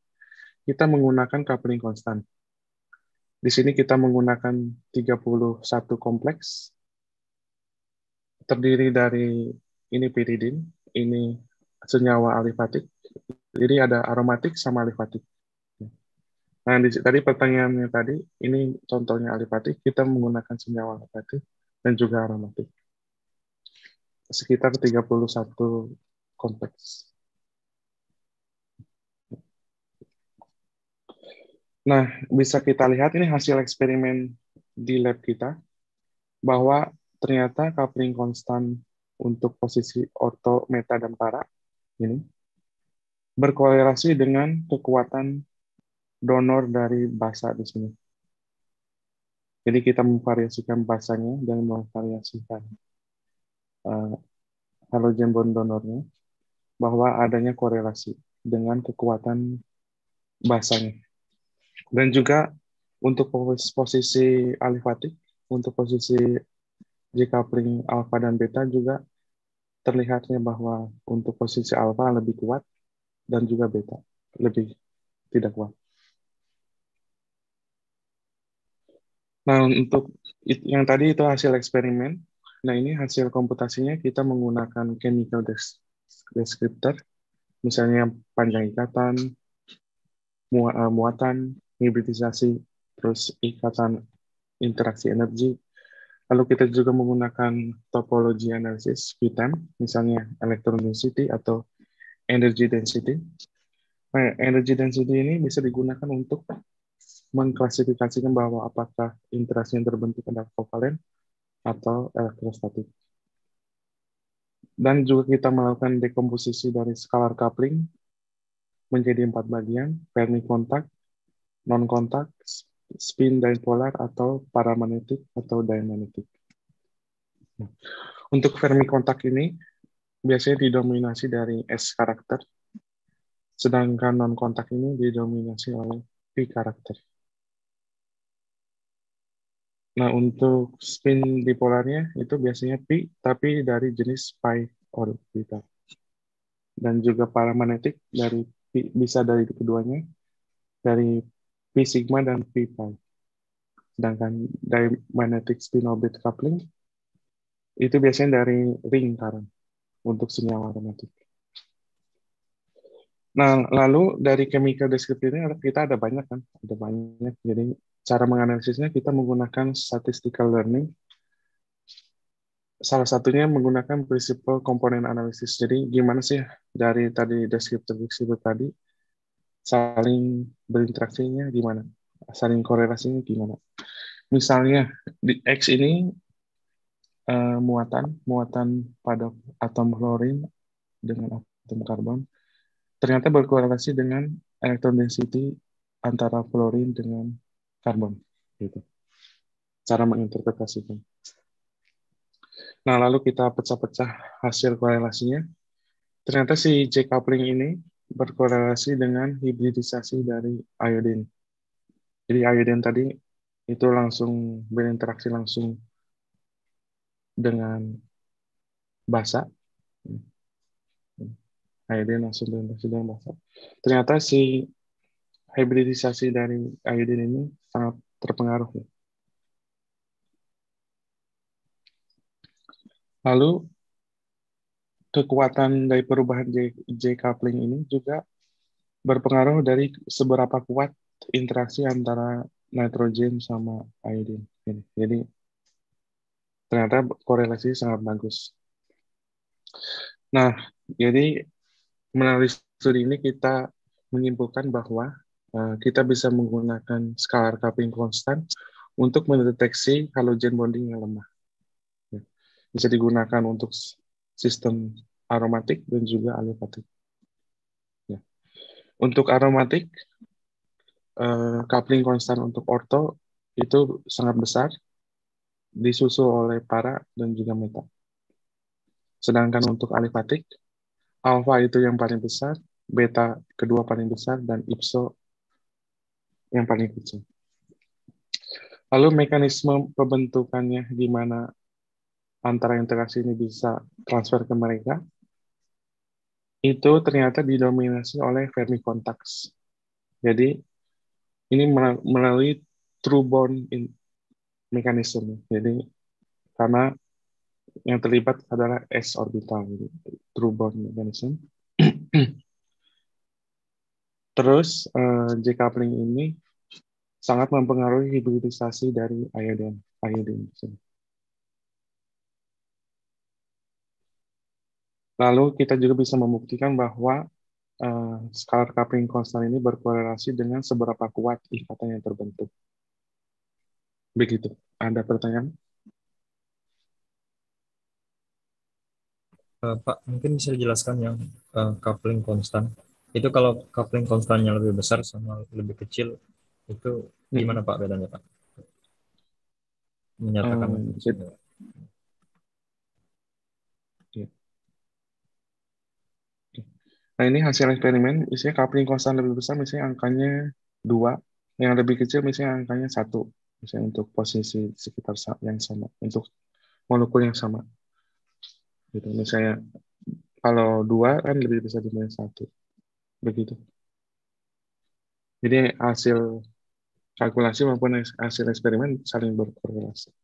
kita menggunakan coupling konstan. Di sini kita menggunakan 31 kompleks, terdiri dari ini piridin, ini senyawa alifatik. Jadi ada aromatik sama alifatik. Nah, tadi pertanyaannya tadi, ini contohnya alifatik, kita menggunakan senyawa alifatik dan juga aromatik. Sekitar 31 kompleks. Nah, bisa kita lihat ini hasil eksperimen di lab kita, bahwa ternyata coupling konstan untuk posisi orto, meta, dan para ini berkorelasi dengan kekuatan donor dari basa di sini. Jadi kita memvariasikan basanya dan memvariasikan halogen bond donornya, bahwa adanya korelasi dengan kekuatan basanya. Dan juga untuk posisi alifatik, untuk posisi decoupling alfa dan beta juga terlihatnya bahwa untuk posisi alfa lebih kuat dan juga beta lebih tidak kuat. Nah, untuk yang tadi itu hasil eksperimen. Nah, ini hasil komputasinya kita menggunakan chemical descriptor, misalnya panjang ikatan, muatan, hibridisasi, terus ikatan interaksi energi. Lalu kita juga menggunakan topologi analisis QTEM, misalnya electron density atau energy density. Nah, energy density ini bisa digunakan untuk mengklasifikasikan bahwa apakah interaksi yang terbentuk adalah kovalen atau elektrostatik. Dan juga kita melakukan dekomposisi dari scalar coupling menjadi 4 bagian, Fermi kontak, non-kontak, spin dipolar, atau paramagnetik atau diamagnetik. Untuk Fermi kontak ini biasanya didominasi dari S karakter, sedangkan non-kontak ini didominasi oleh P karakter. Nah, untuk spin dipolarnya itu biasanya P, tapi dari jenis pi orbital. Dan juga paramagnetik dari P, bisa dari keduanya, dari P sigma dan P pi. Sedangkan diamagnetic spin orbit coupling itu biasanya dari ring current untuk senyawa aromatik. Nah, lalu dari chemical descriptor ini kita ada banyak kan, ada banyak. Jadi cara menganalisisnya kita menggunakan statistical learning. Salah satunya menggunakan prinsipal komponen analisis. Jadi gimana sih dari tadi deskriptor tadi saling berinteraksinya gimana, saling korelasinya gimana. Misalnya di X ini muatan pada atom fluorin dengan atom karbon ternyata berkorelasi dengan electron density antara fluorin dengan karbon. Gitu. Cara menginterpretasikan. Nah, lalu kita pecah-pecah hasil korelasinya. Ternyata si J coupling ini berkorelasi dengan hibridisasi dari iodine. Jadi iodine tadi itu langsung berinteraksi langsung dengan basa. Iodine langsung berinteraksi dengan basa. Ternyata si hibridisasi dari iodine ini sangat terpengaruh. Lalu kekuatan dari perubahan J coupling ini juga berpengaruh dari seberapa kuat interaksi antara nitrogen sama iodine. Jadi ternyata korelasi sangat bagus. Nah, jadi melalui studi ini kita menyimpulkan bahwa kita bisa menggunakan scalar coupling konstan untuk mendeteksi halogen bonding yang lemah. Bisa digunakan untuk sistem aromatik dan juga alifatik. Ya. Untuk aromatik, coupling konstan untuk orto itu sangat besar, disusul oleh para dan juga meta. Sedangkan untuk alifatik, alfa itu yang paling besar, beta kedua paling besar, dan ipso yang paling kecil. Lalu mekanisme pembentukannya di mana antara interaksi ini bisa transfer ke mereka, itu ternyata didominasi oleh Fermi contacts. Jadi ini melalui true bond mechanism. Jadi karena yang terlibat adalah s orbital, jadi true bond mechanism. Terus J coupling ini sangat mempengaruhi hibridisasi dari iodine. Lalu kita juga bisa membuktikan bahwa scalar coupling konstan ini berkorelasi dengan seberapa kuat ikatan yang terbentuk. Begitu. Ada pertanyaan? Pak, mungkin bisa dijelaskan yang coupling konstan. Itu kalau coupling konstannya lebih besar sama lebih kecil, itu gimana Pak bedanya Pak? Menyatakan Jadi, nah ini hasil eksperimen, misalnya coupling konstan lebih besar, misalnya angkanya 2, yang lebih kecil misalnya angkanya 1, misalnya untuk posisi sekitar yang sama, untuk molekul yang sama. Gitu. Misalnya kalau 2 kan lebih besar dibanding 1. Begitu. Jadi hasil kalkulasi maupun hasil eksperimen saling berkorelasi.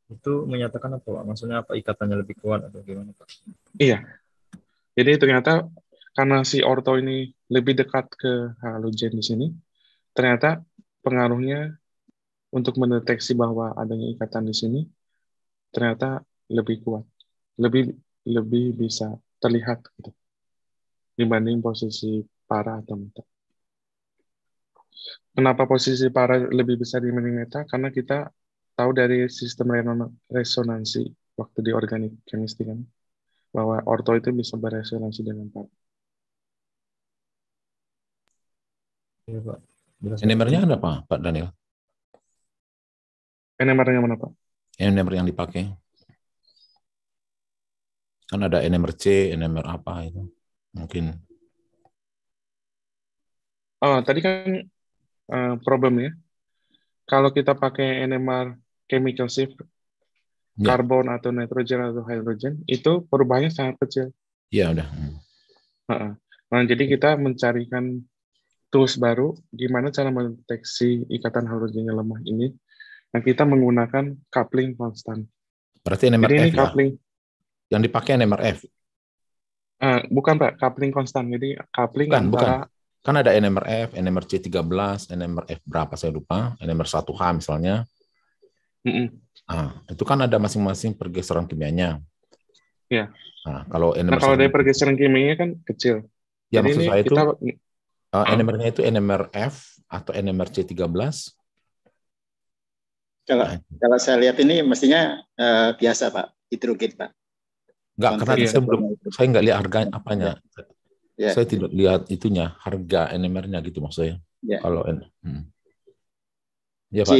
Itu menyatakan apa Pak? Maksudnya apa, ikatannya lebih kuat atau gimana Pak? Iya. Jadi ternyata karena si orto ini lebih dekat ke halogen di sini, ternyata pengaruhnya untuk mendeteksi bahwa adanya ikatan di sini ternyata lebih kuat, lebih bisa terlihat gitu, dibanding posisi para atau meta. Kenapa posisi para lebih besar dibanding meta? Karena kita tahu dari sistem resonansi waktu di organik chemistry kan, bahwa orto itu bisa beresonansi dengan para. Iya Pak. NMR-nya ada Pak Daniel? NMR-nya mana Pak? NMR yang dipakai. Kan ada NMR C, NMR apa itu. Mungkin. Oh, tadi kan problemnya, kalau kita pakai NMR chemical shift, karbon atau nitrogen atau hidrogen, itu perubahannya sangat kecil. Iya, udah. Nah, jadi kita mencarikan tools baru, gimana cara mendeteksi ikatan halogennya lemah ini. Nah, kita menggunakan coupling konstan. Berarti NMR F ya? Coupling. Yang dipakai NMR F? Bukan Pak, coupling konstan. Jadi coupling bukan. Kan ada NMR F, NMR C13, NMR F berapa saya lupa, NMR 1H misalnya. Nah, itu kan ada masing-masing pergeseran kimianya. Ya. Nah, kalau NMR kalau dari pergeseran kimianya kan kecil. Ya, jadi maksud ini saya itu NMR-nya itu NMR F atau NMR C13. Kalau saya lihat ini mestinya biasa Pak, hidrogen Pak. Enggak, karena saya nggak lihat harganya apanya. Ya. Saya tidak lihat itunya, harga NMR-nya gitu maksudnya. Ya. Kalau ya Pak.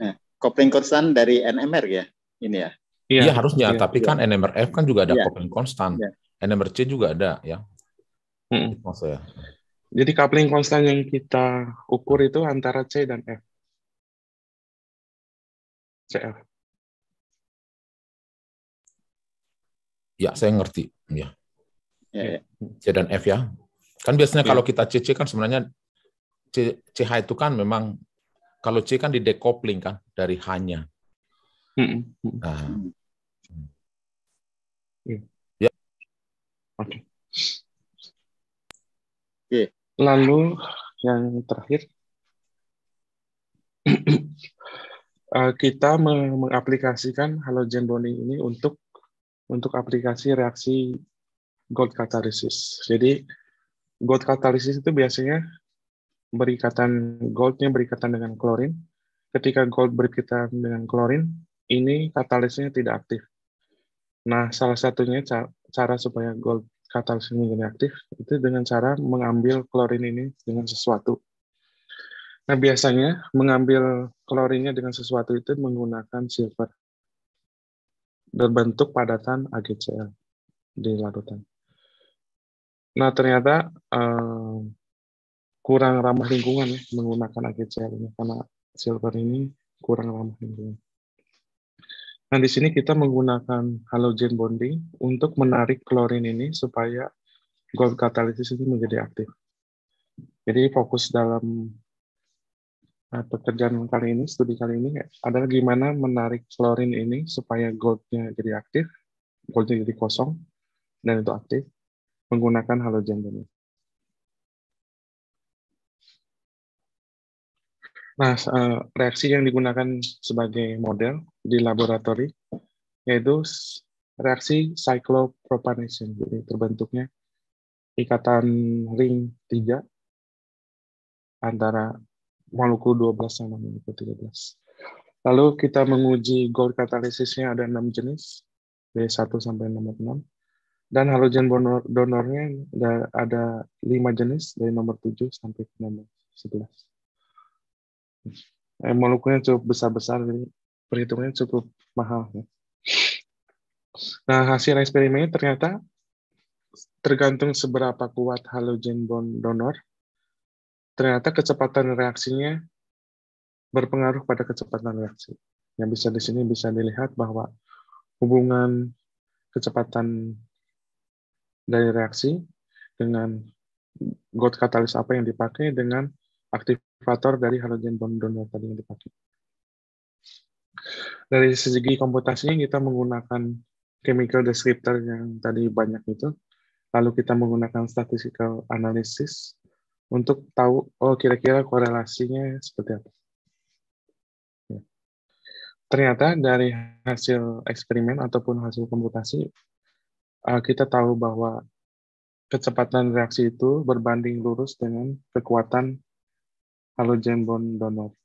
Nah, coupling konstan dari NMR ya, ini ya. Iya harusnya, tapi kan NMR F kan juga ada coupling konstan. NMR C juga ada ya. Maksudnya. Jadi coupling konstan yang kita ukur itu antara C dan F. CF. Ya, saya ngerti. Ya. C dan F ya. Kan biasanya kalau kita CC kan sebenarnya CH itu kan memang kalau C kan di decoupling kan dari H-nya. Nah. Ya. Oke. Lalu yang terakhir kita mengaplikasikan halogen bonding ini untuk aplikasi reaksi gold catalysis. Jadi gold catalysis itu biasanya goldnya berikatan dengan klorin. Ketika gold berikatan dengan klorin, ini katalisnya tidak aktif. Nah, salah satunya cara supaya gold katalisnya menjadi aktif itu dengan cara mengambil klorin ini dengan sesuatu. Nah, biasanya mengambil klorinnya dengan sesuatu itu menggunakan silver berbentuk padatan AgCl di larutan. Nah, ternyata kurang ramah lingkungan ya menggunakan AgCl ini karena silver ini kurang ramah lingkungan. Nah, di sini kita menggunakan halogen bonding untuk menarik klorin ini supaya gold catalysis ini menjadi aktif. Jadi fokus dalam pekerjaan kali ini, studi kali ini adalah gimana menarik klorin ini supaya goldnya jadi aktif, goldnya jadi kosong, dan itu aktif, menggunakan halogen bonding. Nah, reaksi yang digunakan sebagai model di laboratori yaitu reaksi cyclopropanation. Jadi terbentuknya ikatan ring 3 antara molekul 12 sama molekul 13. Lalu kita menguji gold catalysisnya ada 6 jenis, dari 1 sampai nomor 6. Dan halogen donornya ada 5 jenis dari nomor 7 sampai ke nomor 11. Molekulnya cukup besar-besar, jadi perhitungannya cukup mahal. Nah, hasil eksperimennya ternyata tergantung seberapa kuat halogen bond donor, ternyata kecepatan reaksinya berpengaruh pada kecepatan reaksi. Yang bisa di sini bisa dilihat bahwa hubungan kecepatan dari reaksi dengan Gold katalis apa yang dipakai dengan aktivator dari halogen bond donor tadi yang dipakai. Dari segi komputasinya kita menggunakan chemical descriptor yang tadi banyak itu, lalu kita menggunakan statistical analysis untuk tahu kira-kira korelasinya seperti apa. Ya. Ternyata dari hasil eksperimen ataupun hasil komputasi kita tahu bahwa kecepatan reaksi itu berbanding lurus dengan kekuatan halogen bond donor.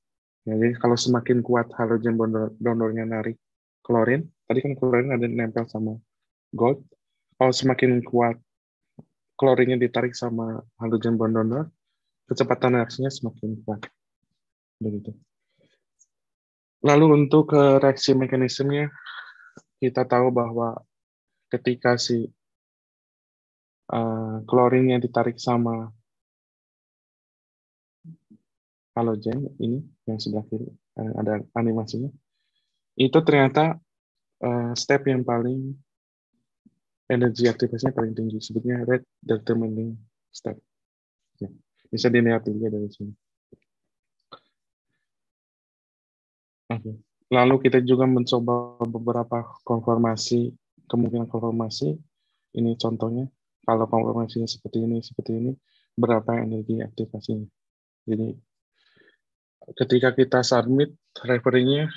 Jadi kalau semakin kuat halogen bond donornya narik klorin, tadi kan klorin ada nempel sama gold. Kalau semakin kuat klorinnya ditarik sama halogen bond donor, kecepatan reaksinya semakin kuat. Begitu. Lalu untuk reaksi mekanismenya, kita tahu bahwa ketika si klorinnya ditarik sama halogen ini yang sebelah kiri ada animasinya, itu ternyata step yang paling energi aktivasinya paling tinggi, sebutnya rate determining step. Ya, bisa dilihat juga dari sini. Okay. Lalu kita juga mencoba beberapa konformasi, kemungkinan konformasi. Ini contohnya, kalau konformasinya seperti ini, berapa energi aktivasinya. Jadi ketika kita submit referensinya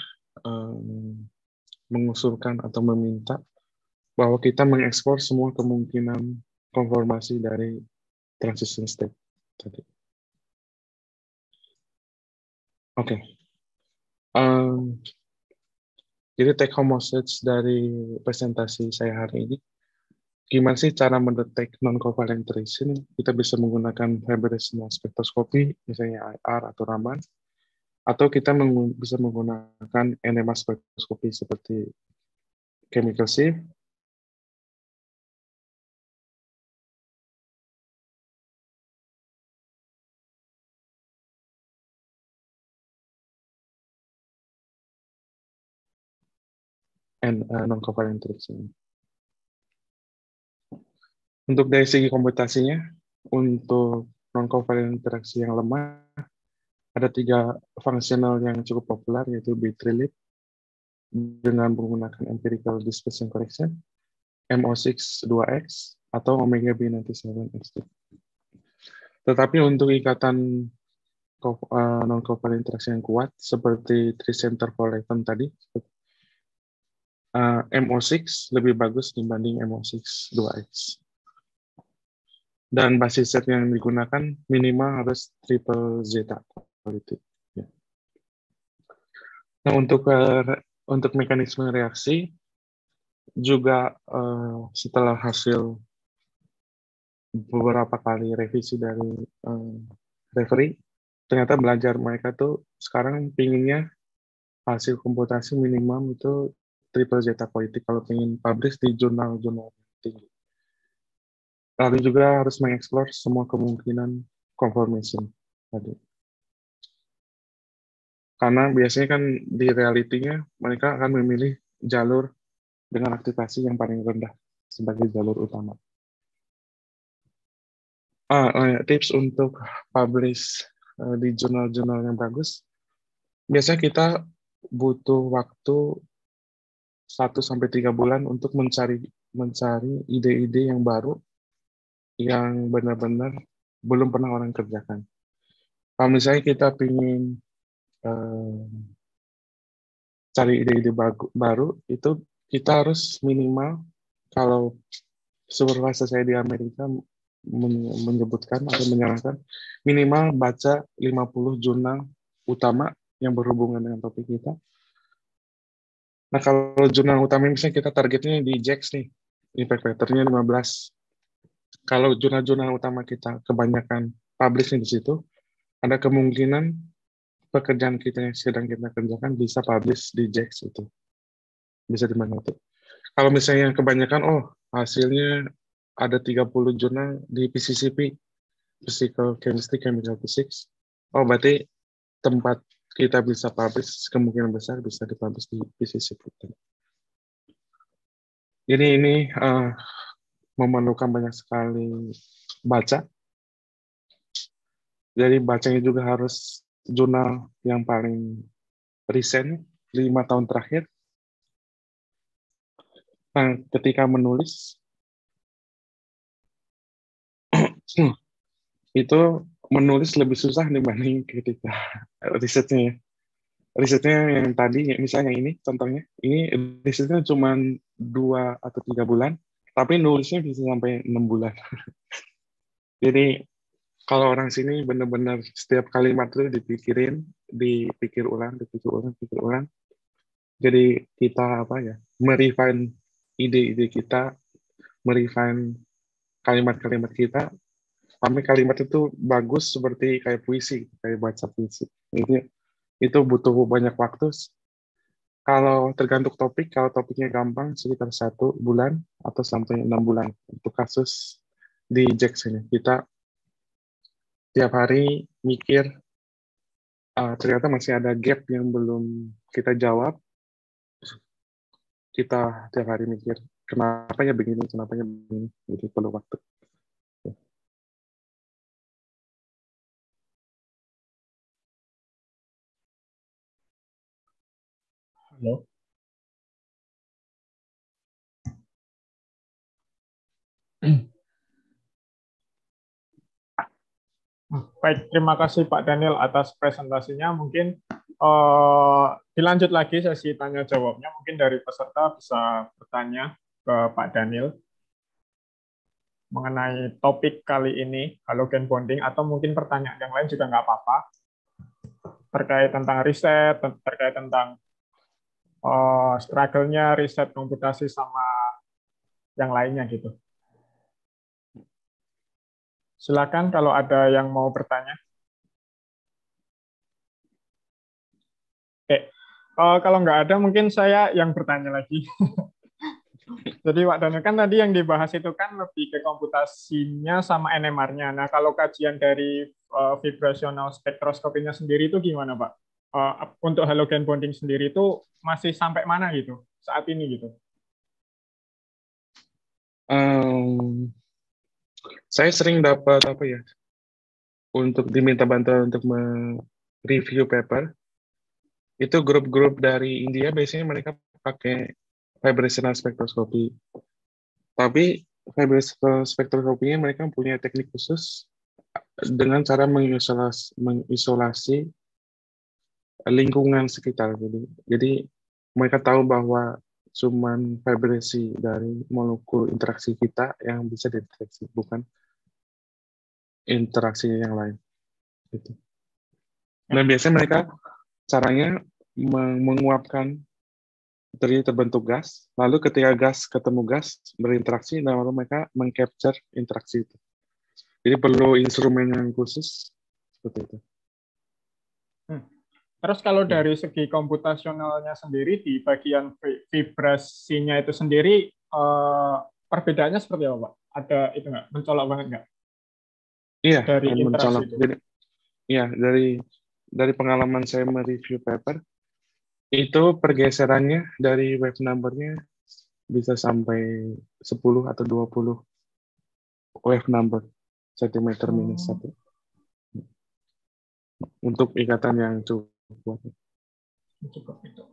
mengusulkan atau meminta bahwa kita mengeksplor semua kemungkinan konformasi dari transition state tadi. Oke. Jadi take home message dari presentasi saya hari ini, gimana sih cara mendetek non-covalent interaction? Kita bisa menggunakan vibrational spektroskopi, misalnya IR atau Raman, atau kita bisa menggunakan NMR spektroskopi seperti chemical sieve, and non-covalent interaction. Untuk dari segi komputasinya, untuk non-covalent interaksi yang lemah, ada 3 fungsional yang cukup populer, yaitu Bitrilib dengan menggunakan empirical dispersion correction, MO6-2X, atau Omega B97X. Tetapi untuk ikatan non-covalent interaksi yang kuat, seperti Tricenter Folleton tadi, MO6 lebih bagus dibanding MO6-2X. Dan basis set yang digunakan minimal harus triple zeta quality. Ya. Nah, untuk mekanisme reaksi juga setelah hasil beberapa kali revisi dari referee, ternyata belajar mereka tuh sekarang pinginnya hasil komputasi minimum itu triple zeta quality kalau ingin publish di jurnal-jurnal tinggi. Lalu juga harus mengeksplor semua kemungkinan conformation tadi. Karena biasanya kan di realitinya mereka akan memilih jalur dengan aktivasi yang paling rendah sebagai jalur utama. Tips untuk publish di jurnal-jurnal yang bagus. Biasanya kita butuh waktu 1-3 bulan untuk mencari ide-ide yang baru yang benar-benar belum pernah orang kerjakan. Kalau misalnya kita ingin cari ide-ide baru, itu kita harus minimal, kalau supervisor saya di Amerika menyebutkan atau menyarankan, minimal baca 50 jurnal utama yang berhubungan dengan topik kita. Nah, kalau jurnal utama misalnya kita targetnya di JACS nih, impact factor-nya 15. Kalau jurnal-jurnal utama kita kebanyakan publish di situ, ada kemungkinan pekerjaan kita yang sedang kita kerjakan bisa publish di JACS itu. Bisa di mana itu. Kalau misalnya yang kebanyakan, hasilnya ada 30 jurnal di PCCP, Physical Chemistry, Chemical Physics. Berarti tempat kita bisa publish kemungkinan besar bisa dipublish di PCCP. Jadi ini memerlukan banyak sekali baca. Jadi bacanya juga harus jurnal yang paling recent, 5 tahun terakhir. Nah, ketika menulis, itu menulis lebih susah dibanding ketika risetnya. Risetnya yang tadi, misalnya ini, contohnya, ini risetnya cuma 2 atau 3 bulan, tapi nulisnya bisa sampai 6 bulan. Jadi, kalau orang sini benar-benar setiap kalimat itu dipikir ulang. Jadi kita merefine ide-ide kita, merefine kalimat-kalimat kita, sampai kalimat itu bagus seperti kayak puisi, kayak baca puisi. Itu butuh banyak waktu. Kalau tergantung topik, kalau topiknya gampang sekitar 1 bulan atau sampai 6 bulan. Untuk kasus di JACS ini, kita tiap hari mikir, ternyata masih ada gap yang belum kita jawab. Kita tiap hari mikir, kenapa ya begini, jadi perlu waktu. Halo. Baik, terima kasih Pak Daniel atas presentasinya. Mungkin dilanjut lagi sesi tanya jawabnya. Mungkin dari peserta bisa bertanya ke Pak Daniel mengenai topik kali ini, halogen bonding, atau mungkin pertanyaan yang lain juga nggak apa-apa. Terkait tentang riset, terkait tentang struggle-nya riset komputasi sama yang lainnya gitu. Silakan kalau ada yang mau bertanya. Oke, kalau nggak ada mungkin saya yang bertanya lagi. Jadi Pak Daniel, kan tadi yang dibahas itu kan lebih ke komputasinya sama NMR-nya. Nah, kalau kajian dari vibrational spektroskopinya sendiri itu gimana, Pak? Untuk halogen bonding sendiri itu masih sampai mana gitu saat ini gitu? Saya sering dapat untuk diminta bantuan untuk mereview paper. Itu grup-grup dari India biasanya mereka pakai vibrational spectroscopy. Tapi vibrational spektroskopinya mereka punya teknik khusus dengan cara mengisolasi lingkungan sekitar. Jadi mereka tahu bahwa cuman vibrasi dari molekul interaksi kita yang bisa dideteksi, bukan interaksi yang lain. Gitu. Dan biasanya mereka caranya menguapkan terbentuk gas, lalu ketika gas ketemu gas berinteraksi, dan lalu mereka mengcapture interaksi itu. Jadi perlu instrumen yang khusus seperti itu. Terus kalau dari segi komputasionalnya sendiri di bagian vibrasinya itu sendiri perbedaannya seperti apa, Pak? Ada itu nggak? Mencolok banget nggak? Iya, dari interaksi itu. Jadi, iya, dari pengalaman saya mereview paper, itu pergeserannya dari wave number-nya bisa sampai 10 atau 20 wave number centimeter minus 1. Untuk ikatan yang cukup itu.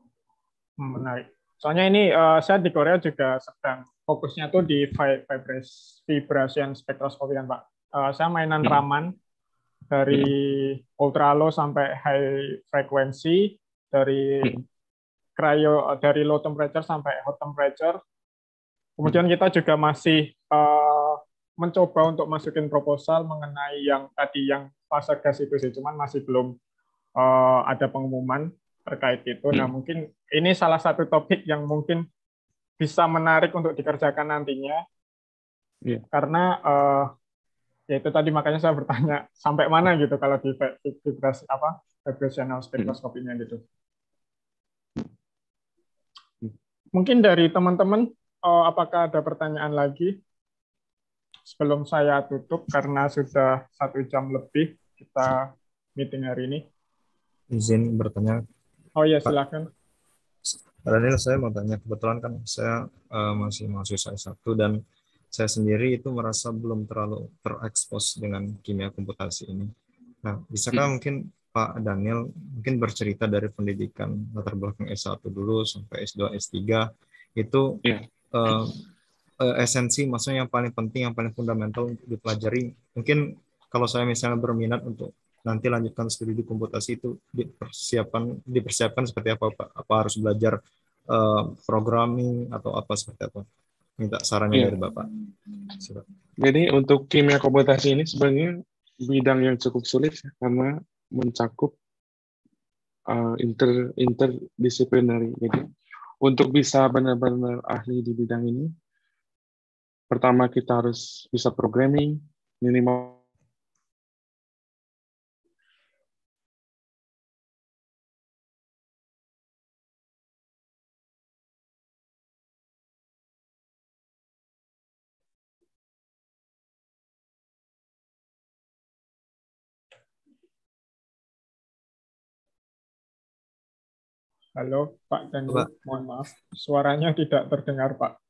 Menarik. Soalnya ini saya di Korea juga sedang fokusnya tuh di vibration spektroskopi kan Pak. Saya mainan Raman dari ultra low sampai high frequency, dari dari low temperature sampai hot temperature. Kemudian kita juga masih mencoba untuk masukin proposal mengenai yang tadi yang fase gas itu sih, cuman masih belum ada pengumuman terkait itu. Nah, mungkin ini salah satu topik yang mungkin bisa menarik untuk dikerjakan nantinya. Karena ya itu tadi makanya saya bertanya sampai mana gitu kalau di vibrational spektroskopinya gitu. Mungkin dari teman-teman apakah ada pertanyaan lagi sebelum saya tutup karena sudah 1 jam lebih kita meeting hari ini. Izin bertanya. Oh ya, silakan. Pak Daniel, saya mau tanya, kebetulan kan saya masih mahasiswa S1 dan saya sendiri itu merasa belum terlalu terekspos dengan kimia komputasi ini. Nah, bisakah mungkin Pak Daniel mungkin bercerita dari pendidikan latar belakang S1 dulu sampai S2, S3 itu esensi, maksudnya yang paling penting, yang paling fundamental untuk dipelajari. Mungkin kalau saya misalnya berminat untuk nanti lanjutkan studi di komputasi itu dipersiapkan seperti apa Pak? Apa harus belajar programming atau apa seperti apa? Minta sarannya dari Bapak. Jadi untuk kimia komputasi ini sebenarnya bidang yang cukup sulit ya, karena mencakup interdisciplinary. Jadi untuk bisa benar-benar ahli di bidang ini, pertama kita harus bisa programming minimal. Halo Pak Daniel, mohon maaf, suaranya tidak terdengar Pak.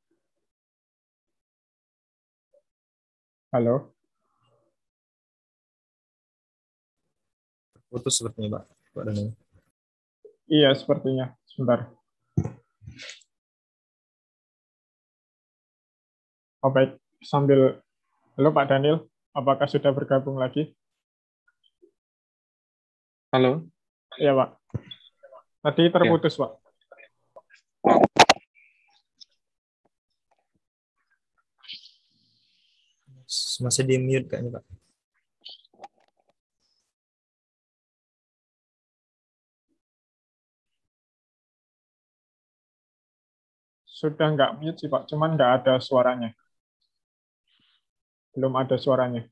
Halo. Putus sepertinya Pak Daniel. Iya, sepertinya. Sebentar. Oh baik, sambil... Halo Pak Daniel, apakah sudah bergabung lagi? Halo? Iya Pak. Tadi terputus Pak. Masih di mute kayaknya Pak. Sudah nggak mute sih Pak, cuman nggak ada suaranya. Belum ada suaranya.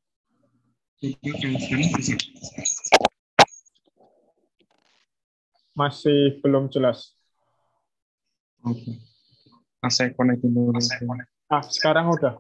Masih belum jelas. Oke. Saya konekin dulu. Sekarang udah.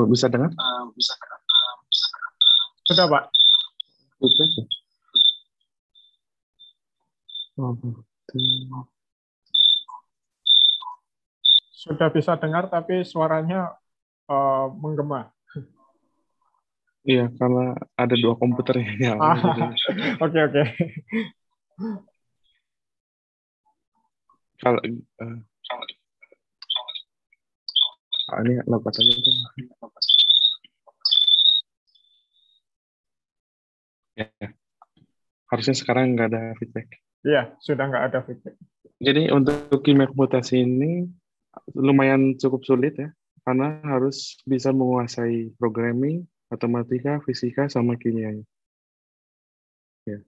Bisa dengar? Sudah Pak. Sudah bisa dengar tapi suaranya menggema. Iya, karena ada 2 komputer yang nyala. Oke. Kalau ini logat aja. Ya. Harusnya sekarang nggak ada feedback. Iya, sudah nggak ada feedback. Jadi untuk kimia komputasi ini lumayan cukup sulit ya, karena harus bisa menguasai programming, matematika, fisika, sama kimianya. Ya.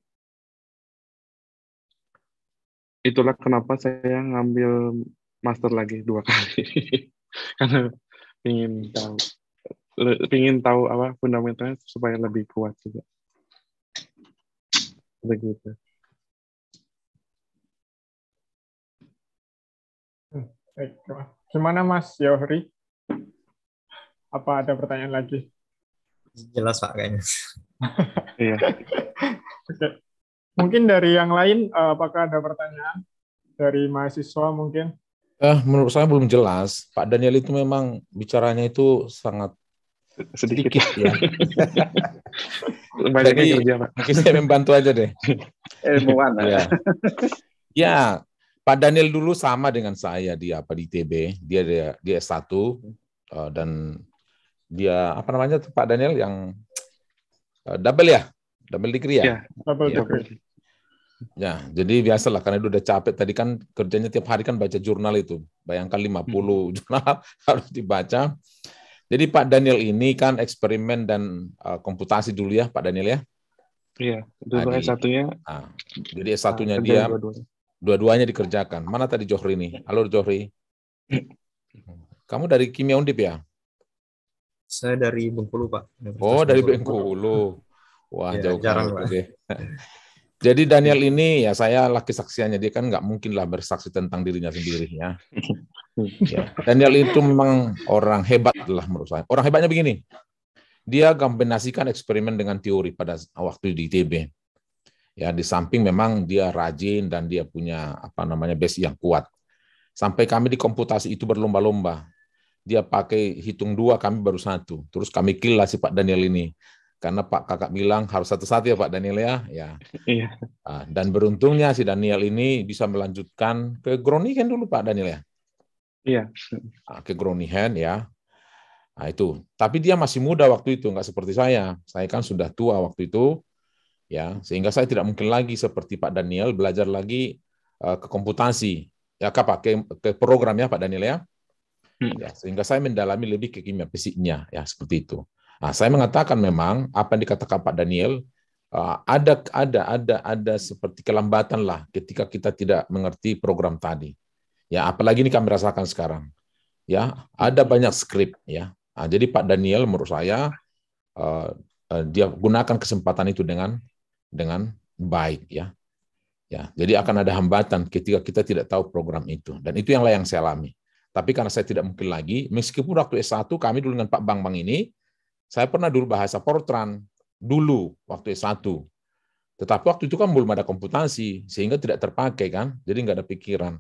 Itulah kenapa saya ngambil master lagi 2 kali. Karena ingin tahu apa fundamentalnya supaya lebih kuat juga. Begitu. Baik, gimana Mas Yohri? Apa ada pertanyaan lagi? Jelas Pak kayaknya. Iya. Oke. Mungkin dari yang lain, apakah ada pertanyaan dari mahasiswa mungkin? Menurut saya belum jelas. Pak Daniel itu memang bicaranya itu sangat sedikit ya. Jadi mungkin saya membantu aja deh. Ilmuwan. Ya, Pak Daniel dulu sama dengan saya di ITB. Dia S1 dan dia apa namanya Pak Daniel yang double degree ya? Double degree. Ya, jadi biasalah karena itu udah capek. Tadi kan kerjanya tiap hari kan baca jurnal itu. Bayangkan 50 jurnal harus dibaca. Jadi Pak Daniel ini kan eksperimen dan komputasi dulu ya, Pak Daniel ya. Iya, dulu S1-nya. Jadi S1-nya dia dua-duanya dikerjakan. Mana tadi Johri nih? Halo Johri. Kamu dari Kimia Undip ya? Saya dari Bengkulu, Pak. Oh, dari Bengkulu. Wah, ya, jauh jarang, kali. Pak. Jadi Daniel ini ya saya laki saksiannya, dia kan nggak mungkin lah bersaksi tentang dirinya sendiri ya. Ya. Daniel itu memang orang hebat lah menurut saya. Orang hebatnya begini, dia kombinasikan eksperimen dengan teori pada waktu di ITB. Ya, di samping memang dia rajin dan dia punya base yang kuat. Sampai kami di komputasi itu berlomba-lomba. Dia pakai hitung 2, kami baru 1. Terus kami kill lah si Pak Daniel ini. Karena Pak Kakak bilang harus satu-satu ya Pak Daniel ya. Iya. Dan beruntungnya si Daniel ini bisa melanjutkan ke Groningen dulu Pak Daniel ya. Iya. Ke Groningen ya. Nah, itu. Tapi dia masih muda waktu itu, nggak seperti saya. Saya kan sudah tua waktu itu, ya. Sehingga saya tidak mungkin lagi seperti Pak Daniel belajar lagi ke komputasi, ya ke program ya Pak Daniel ya. Ya, sehingga saya mendalami lebih ke kimia fisiknya, ya seperti itu. Nah, saya mengatakan memang apa yang dikatakan Pak Daniel ada seperti kelambatan lah ketika kita tidak mengerti program tadi. Ya, apalagi ini kami rasakan sekarang. Ya, ada banyak skrip ya. Nah, jadi Pak Daniel menurut saya dia gunakan kesempatan itu dengan baik ya. Ya, jadi akan ada hambatan ketika kita tidak tahu program itu, dan itu yang saya alami. Tapi karena saya tidak mungkin lagi, meskipun waktu S1 kami dulu dengan Pak Bang ini, saya pernah dulu bahasa Fortran dulu waktu S1. Tetapi waktu itu kan belum ada komputasi, sehingga tidak terpakai kan, jadi nggak ada pikiran.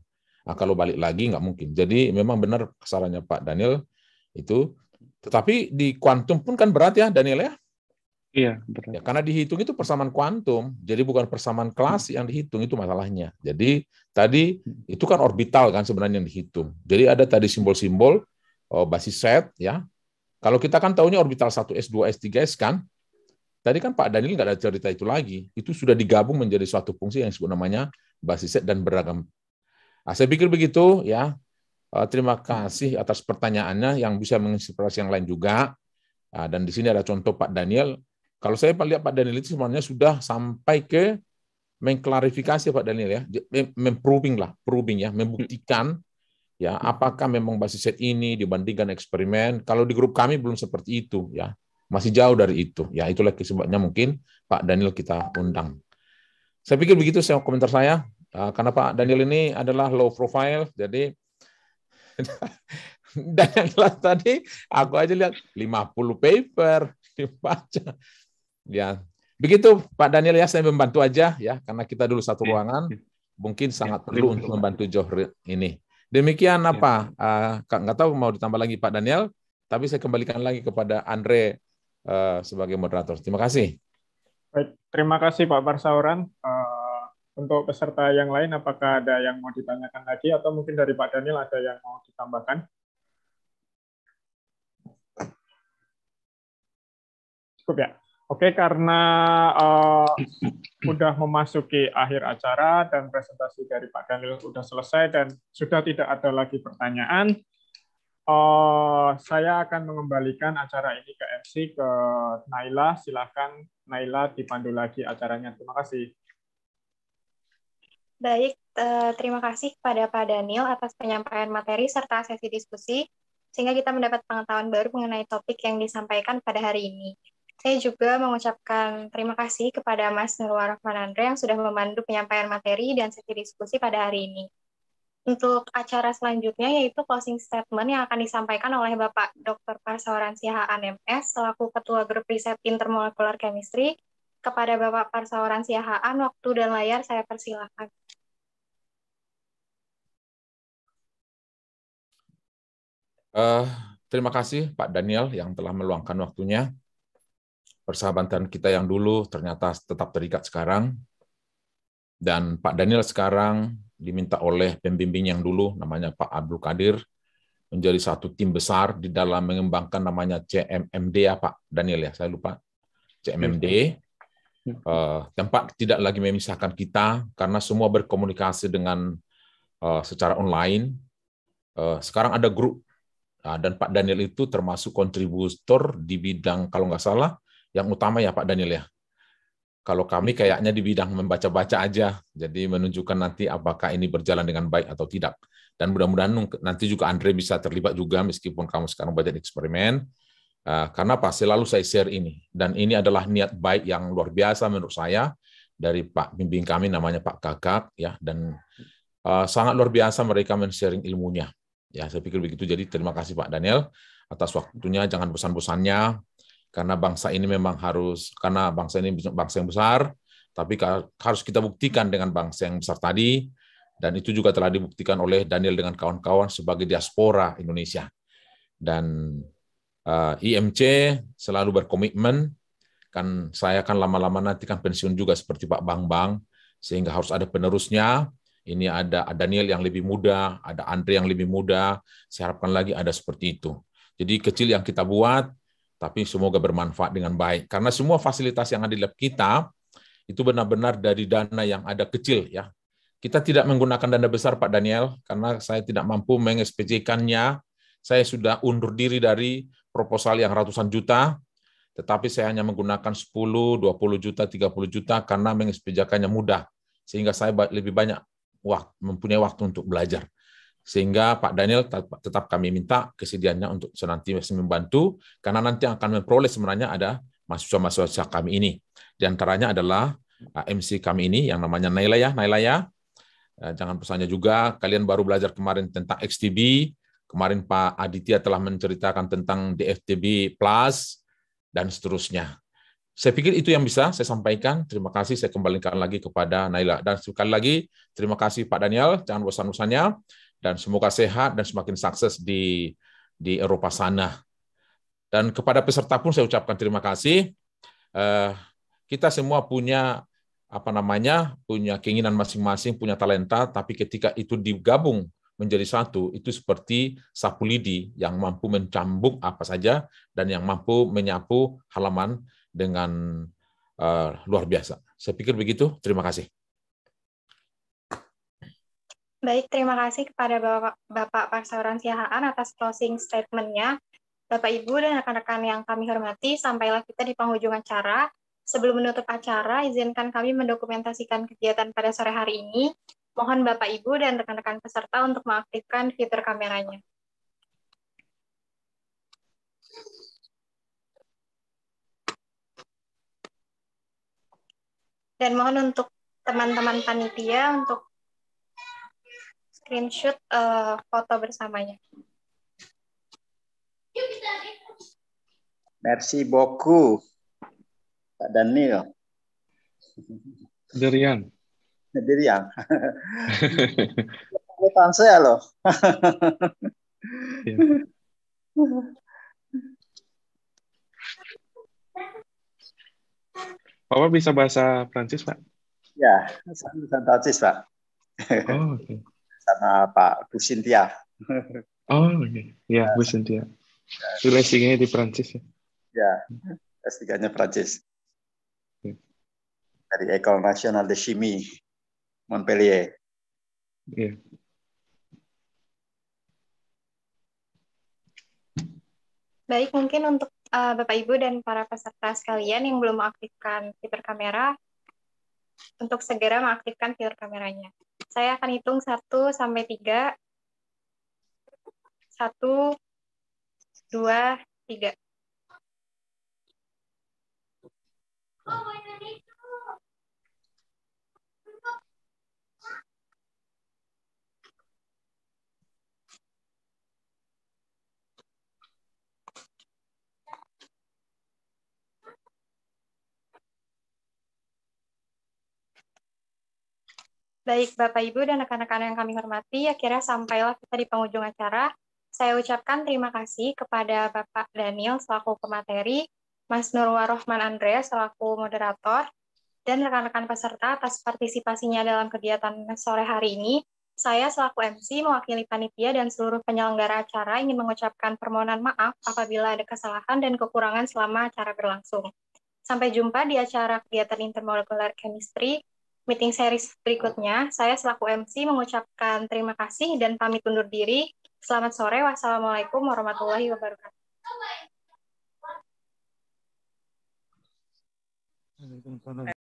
Nah, kalau balik lagi nggak mungkin. Jadi memang benar kesalahannya Pak Daniel itu. Tetapi di kuantum pun kan berat ya Daniel ya? Iya, berat. Ya, karena dihitung itu persamaan kuantum, jadi bukan persamaan kelas yang dihitung, itu masalahnya. Jadi tadi itu kan orbital kan sebenarnya yang dihitung. Jadi ada tadi simbol-simbol basis set ya. Kalau kita kan tahunya orbital 1s, 2s, 3s kan. Tadi kan Pak Daniel nggak ada cerita itu lagi. Itu sudah digabung menjadi suatu fungsi yang disebut namanya basis set dan beragam. Nah, saya pikir begitu ya. Terima kasih atas pertanyaannya yang bisa menginspirasi yang lain juga. Dan di sini ada contoh Pak Daniel. Kalau saya lihat Pak Daniel itu sebenarnya sudah sampai ke mengklarifikasi Pak Daniel ya, proving ya, membuktikan ya apakah memang basis set ini dibandingkan eksperimen. Kalau di grup kami belum seperti itu ya, masih jauh dari itu. Ya itulah sebabnya mungkin Pak Daniel kita undang. Saya pikir begitu komentar saya. Karena Pak Daniel ini adalah low profile, jadi dan yang jelas tadi aku aja lihat 50 paper dibaca. Ya, begitu Pak Daniel ya, saya membantu aja ya, karena kita dulu satu ruangan, mungkin sangat perlu untuk membantu Johri ini. Demikian apa? Nggak tahu mau ditambah lagi Pak Daniel, tapi saya kembalikan lagi kepada Andre sebagai moderator. Terima kasih. Baik, terima kasih Pak Parsauran. Untuk peserta yang lain, apakah ada yang mau ditanyakan lagi, atau mungkin dari Pak Daniel ada yang mau ditambahkan? Cukup ya? Oke, karena sudah memasuki akhir acara dan presentasi dari Pak Daniel sudah selesai dan sudah tidak ada lagi pertanyaan, saya akan mengembalikan acara ini ke MC, ke Naila. Silakan Naila dipandu lagi acaranya. Terima kasih. Baik, terima kasih kepada Pak Daniel atas penyampaian materi serta sesi diskusi, sehingga kita mendapat pengetahuan baru mengenai topik yang disampaikan pada hari ini. Saya juga mengucapkan terima kasih kepada Mas Nurul Rahman Andre yang sudah memandu penyampaian materi dan sesi diskusi pada hari ini. Untuk acara selanjutnya yaitu closing statement yang akan disampaikan oleh Bapak Dr. Parsauran Siahaan MS selaku Ketua Grup Riset Intermolekular Chemistry. Kepada Bapak Parsauran Siahaan, waktu dan layar saya persilakan. Terima kasih Pak Daniel yang telah meluangkan waktunya. Persahabatan kita yang dulu ternyata tetap terikat sekarang. Dan Pak Daniel sekarang diminta oleh pembimbing yang dulu, namanya Pak Abdul Qadir, menjadi satu tim besar di dalam mengembangkan namanya CMMD ya Pak Daniel ya, saya lupa. CMMD. tempat tidak lagi memisahkan kita karena semua berkomunikasi dengan secara online. Sekarang ada grup, dan Pak Daniel itu termasuk kontributor di bidang, kalau nggak salah, yang utama ya Pak Daniel ya. Kalau kami kayaknya di bidang membaca-baca aja, jadi menunjukkan nanti apakah ini berjalan dengan baik atau tidak. Dan mudah-mudahan nanti juga Andre bisa terlibat juga, meskipun kamu sekarang baca eksperimen. Karena apa? Selalu saya share ini. Dan ini adalah niat baik yang luar biasa menurut saya, dari Pak bimbing kami namanya Pak Kakak, ya, dan sangat luar biasa mereka men-sharing ilmunya. Ya, saya pikir begitu. Jadi terima kasih Pak Daniel atas waktunya, jangan bosan-bosannya. Karena bangsa ini memang harus, karena bangsa ini bangsa yang besar, tapi harus kita buktikan dengan bangsa yang besar tadi, dan itu juga telah dibuktikan oleh Daniel dengan kawan-kawan sebagai diaspora Indonesia. Dan IMC selalu berkomitmen, kan saya kan lama-lama nanti kan pensiun juga seperti Pak Bambang, sehingga harus ada penerusnya. Ini ada Daniel yang lebih muda, ada Andre yang lebih muda, saya harapkan lagi ada seperti itu. Jadi kecil yang kita buat, tapi semoga bermanfaat dengan baik. Karena semua fasilitas yang ada di lab kita, itu benar-benar dari dana yang ada kecil. Ya. Kita tidak menggunakan dana besar, Pak Daniel, karena saya tidak mampu meng-SPJ-kannya. Saya sudah undur diri dari proposal yang ratusan juta, tetapi saya hanya menggunakan 10, 20 juta, 30 juta, karena meng-SPJ-kannya mudah. Sehingga saya lebih banyak mempunyai waktu untuk belajar. Sehingga Pak Daniel tetap kami minta kesediaannya untuk senantiasa membantu, karena nanti akan memperoleh sebenarnya ada mahasiswa-mahasiswa kami ini. Di antaranya adalah MC kami ini yang namanya Nailaya. Nailaya, jangan pesannya juga, kalian baru belajar kemarin tentang XTB, kemarin Pak Aditya telah menceritakan tentang DFTB Plus, dan seterusnya. Saya pikir itu yang bisa saya sampaikan. Terima kasih, saya kembalikan lagi kepada Naila. Dan sekali lagi, terima kasih Pak Daniel, jangan bosan-bosannya, dan semoga sehat dan semakin sukses di Eropa sana. Dan kepada peserta pun saya ucapkan terima kasih. Kita semua punya punya keinginan masing-masing, punya talenta, tapi ketika itu digabung menjadi satu, itu seperti sapu lidi yang mampu mencambuk apa saja dan yang mampu menyapu halaman dengan luar biasa. Saya pikir begitu. Terima kasih. Baik, terima kasih kepada Bapak Parsaoran Siahaan atas closing statement-nya. Bapak, Ibu, dan rekan-rekan yang kami hormati, sampailah kita di penghujung acara. Sebelum menutup acara, izinkan kami mendokumentasikan kegiatan pada sore hari ini. Mohon Bapak, Ibu, dan rekan-rekan peserta untuk mengaktifkan fitur kameranya. Dan mohon untuk teman-teman panitia untuk screenshot foto bersamanya. Merci beaucoup, Pak Daniel. Derian. Derian. Bukan saya loh. Bapak bisa bahasa Prancis, Pak? Ya, bahasa Prancis, Pak. Oh, oke. Okay. Sama Pak Bu Cynthia. Oh, oke. Okay. Ya, Bu Cynthia. Itu S3-nya di Prancis ya? Ya, S3-nya Prancis. Dari École Nationale de Chimie, Montpellier. Yeah. Baik, mungkin untuk Bapak, Ibu, dan para peserta sekalian yang belum mengaktifkan fitur kamera, untuk segera mengaktifkan fitur kameranya. Saya akan hitung 1 sampai 3. 1, 2, 3. Baik, Bapak, Ibu, dan rekan-rekan yang kami hormati, akhirnya sampailah kita di penghujung acara. Saya ucapkan terima kasih kepada Bapak Daniel selaku pemateri, Mas Nurul Rohman Andreas selaku moderator, dan rekan-rekan peserta atas partisipasinya dalam kegiatan sore hari ini. Saya selaku MC mewakili panitia dan seluruh penyelenggara acara ingin mengucapkan permohonan maaf apabila ada kesalahan dan kekurangan selama acara berlangsung. Sampai jumpa di acara kegiatan intermolecular chemistry meeting series berikutnya. Saya selaku MC mengucapkan terima kasih dan pamit undur diri. Selamat sore. Wassalamualaikum warahmatullahi wabarakatuh.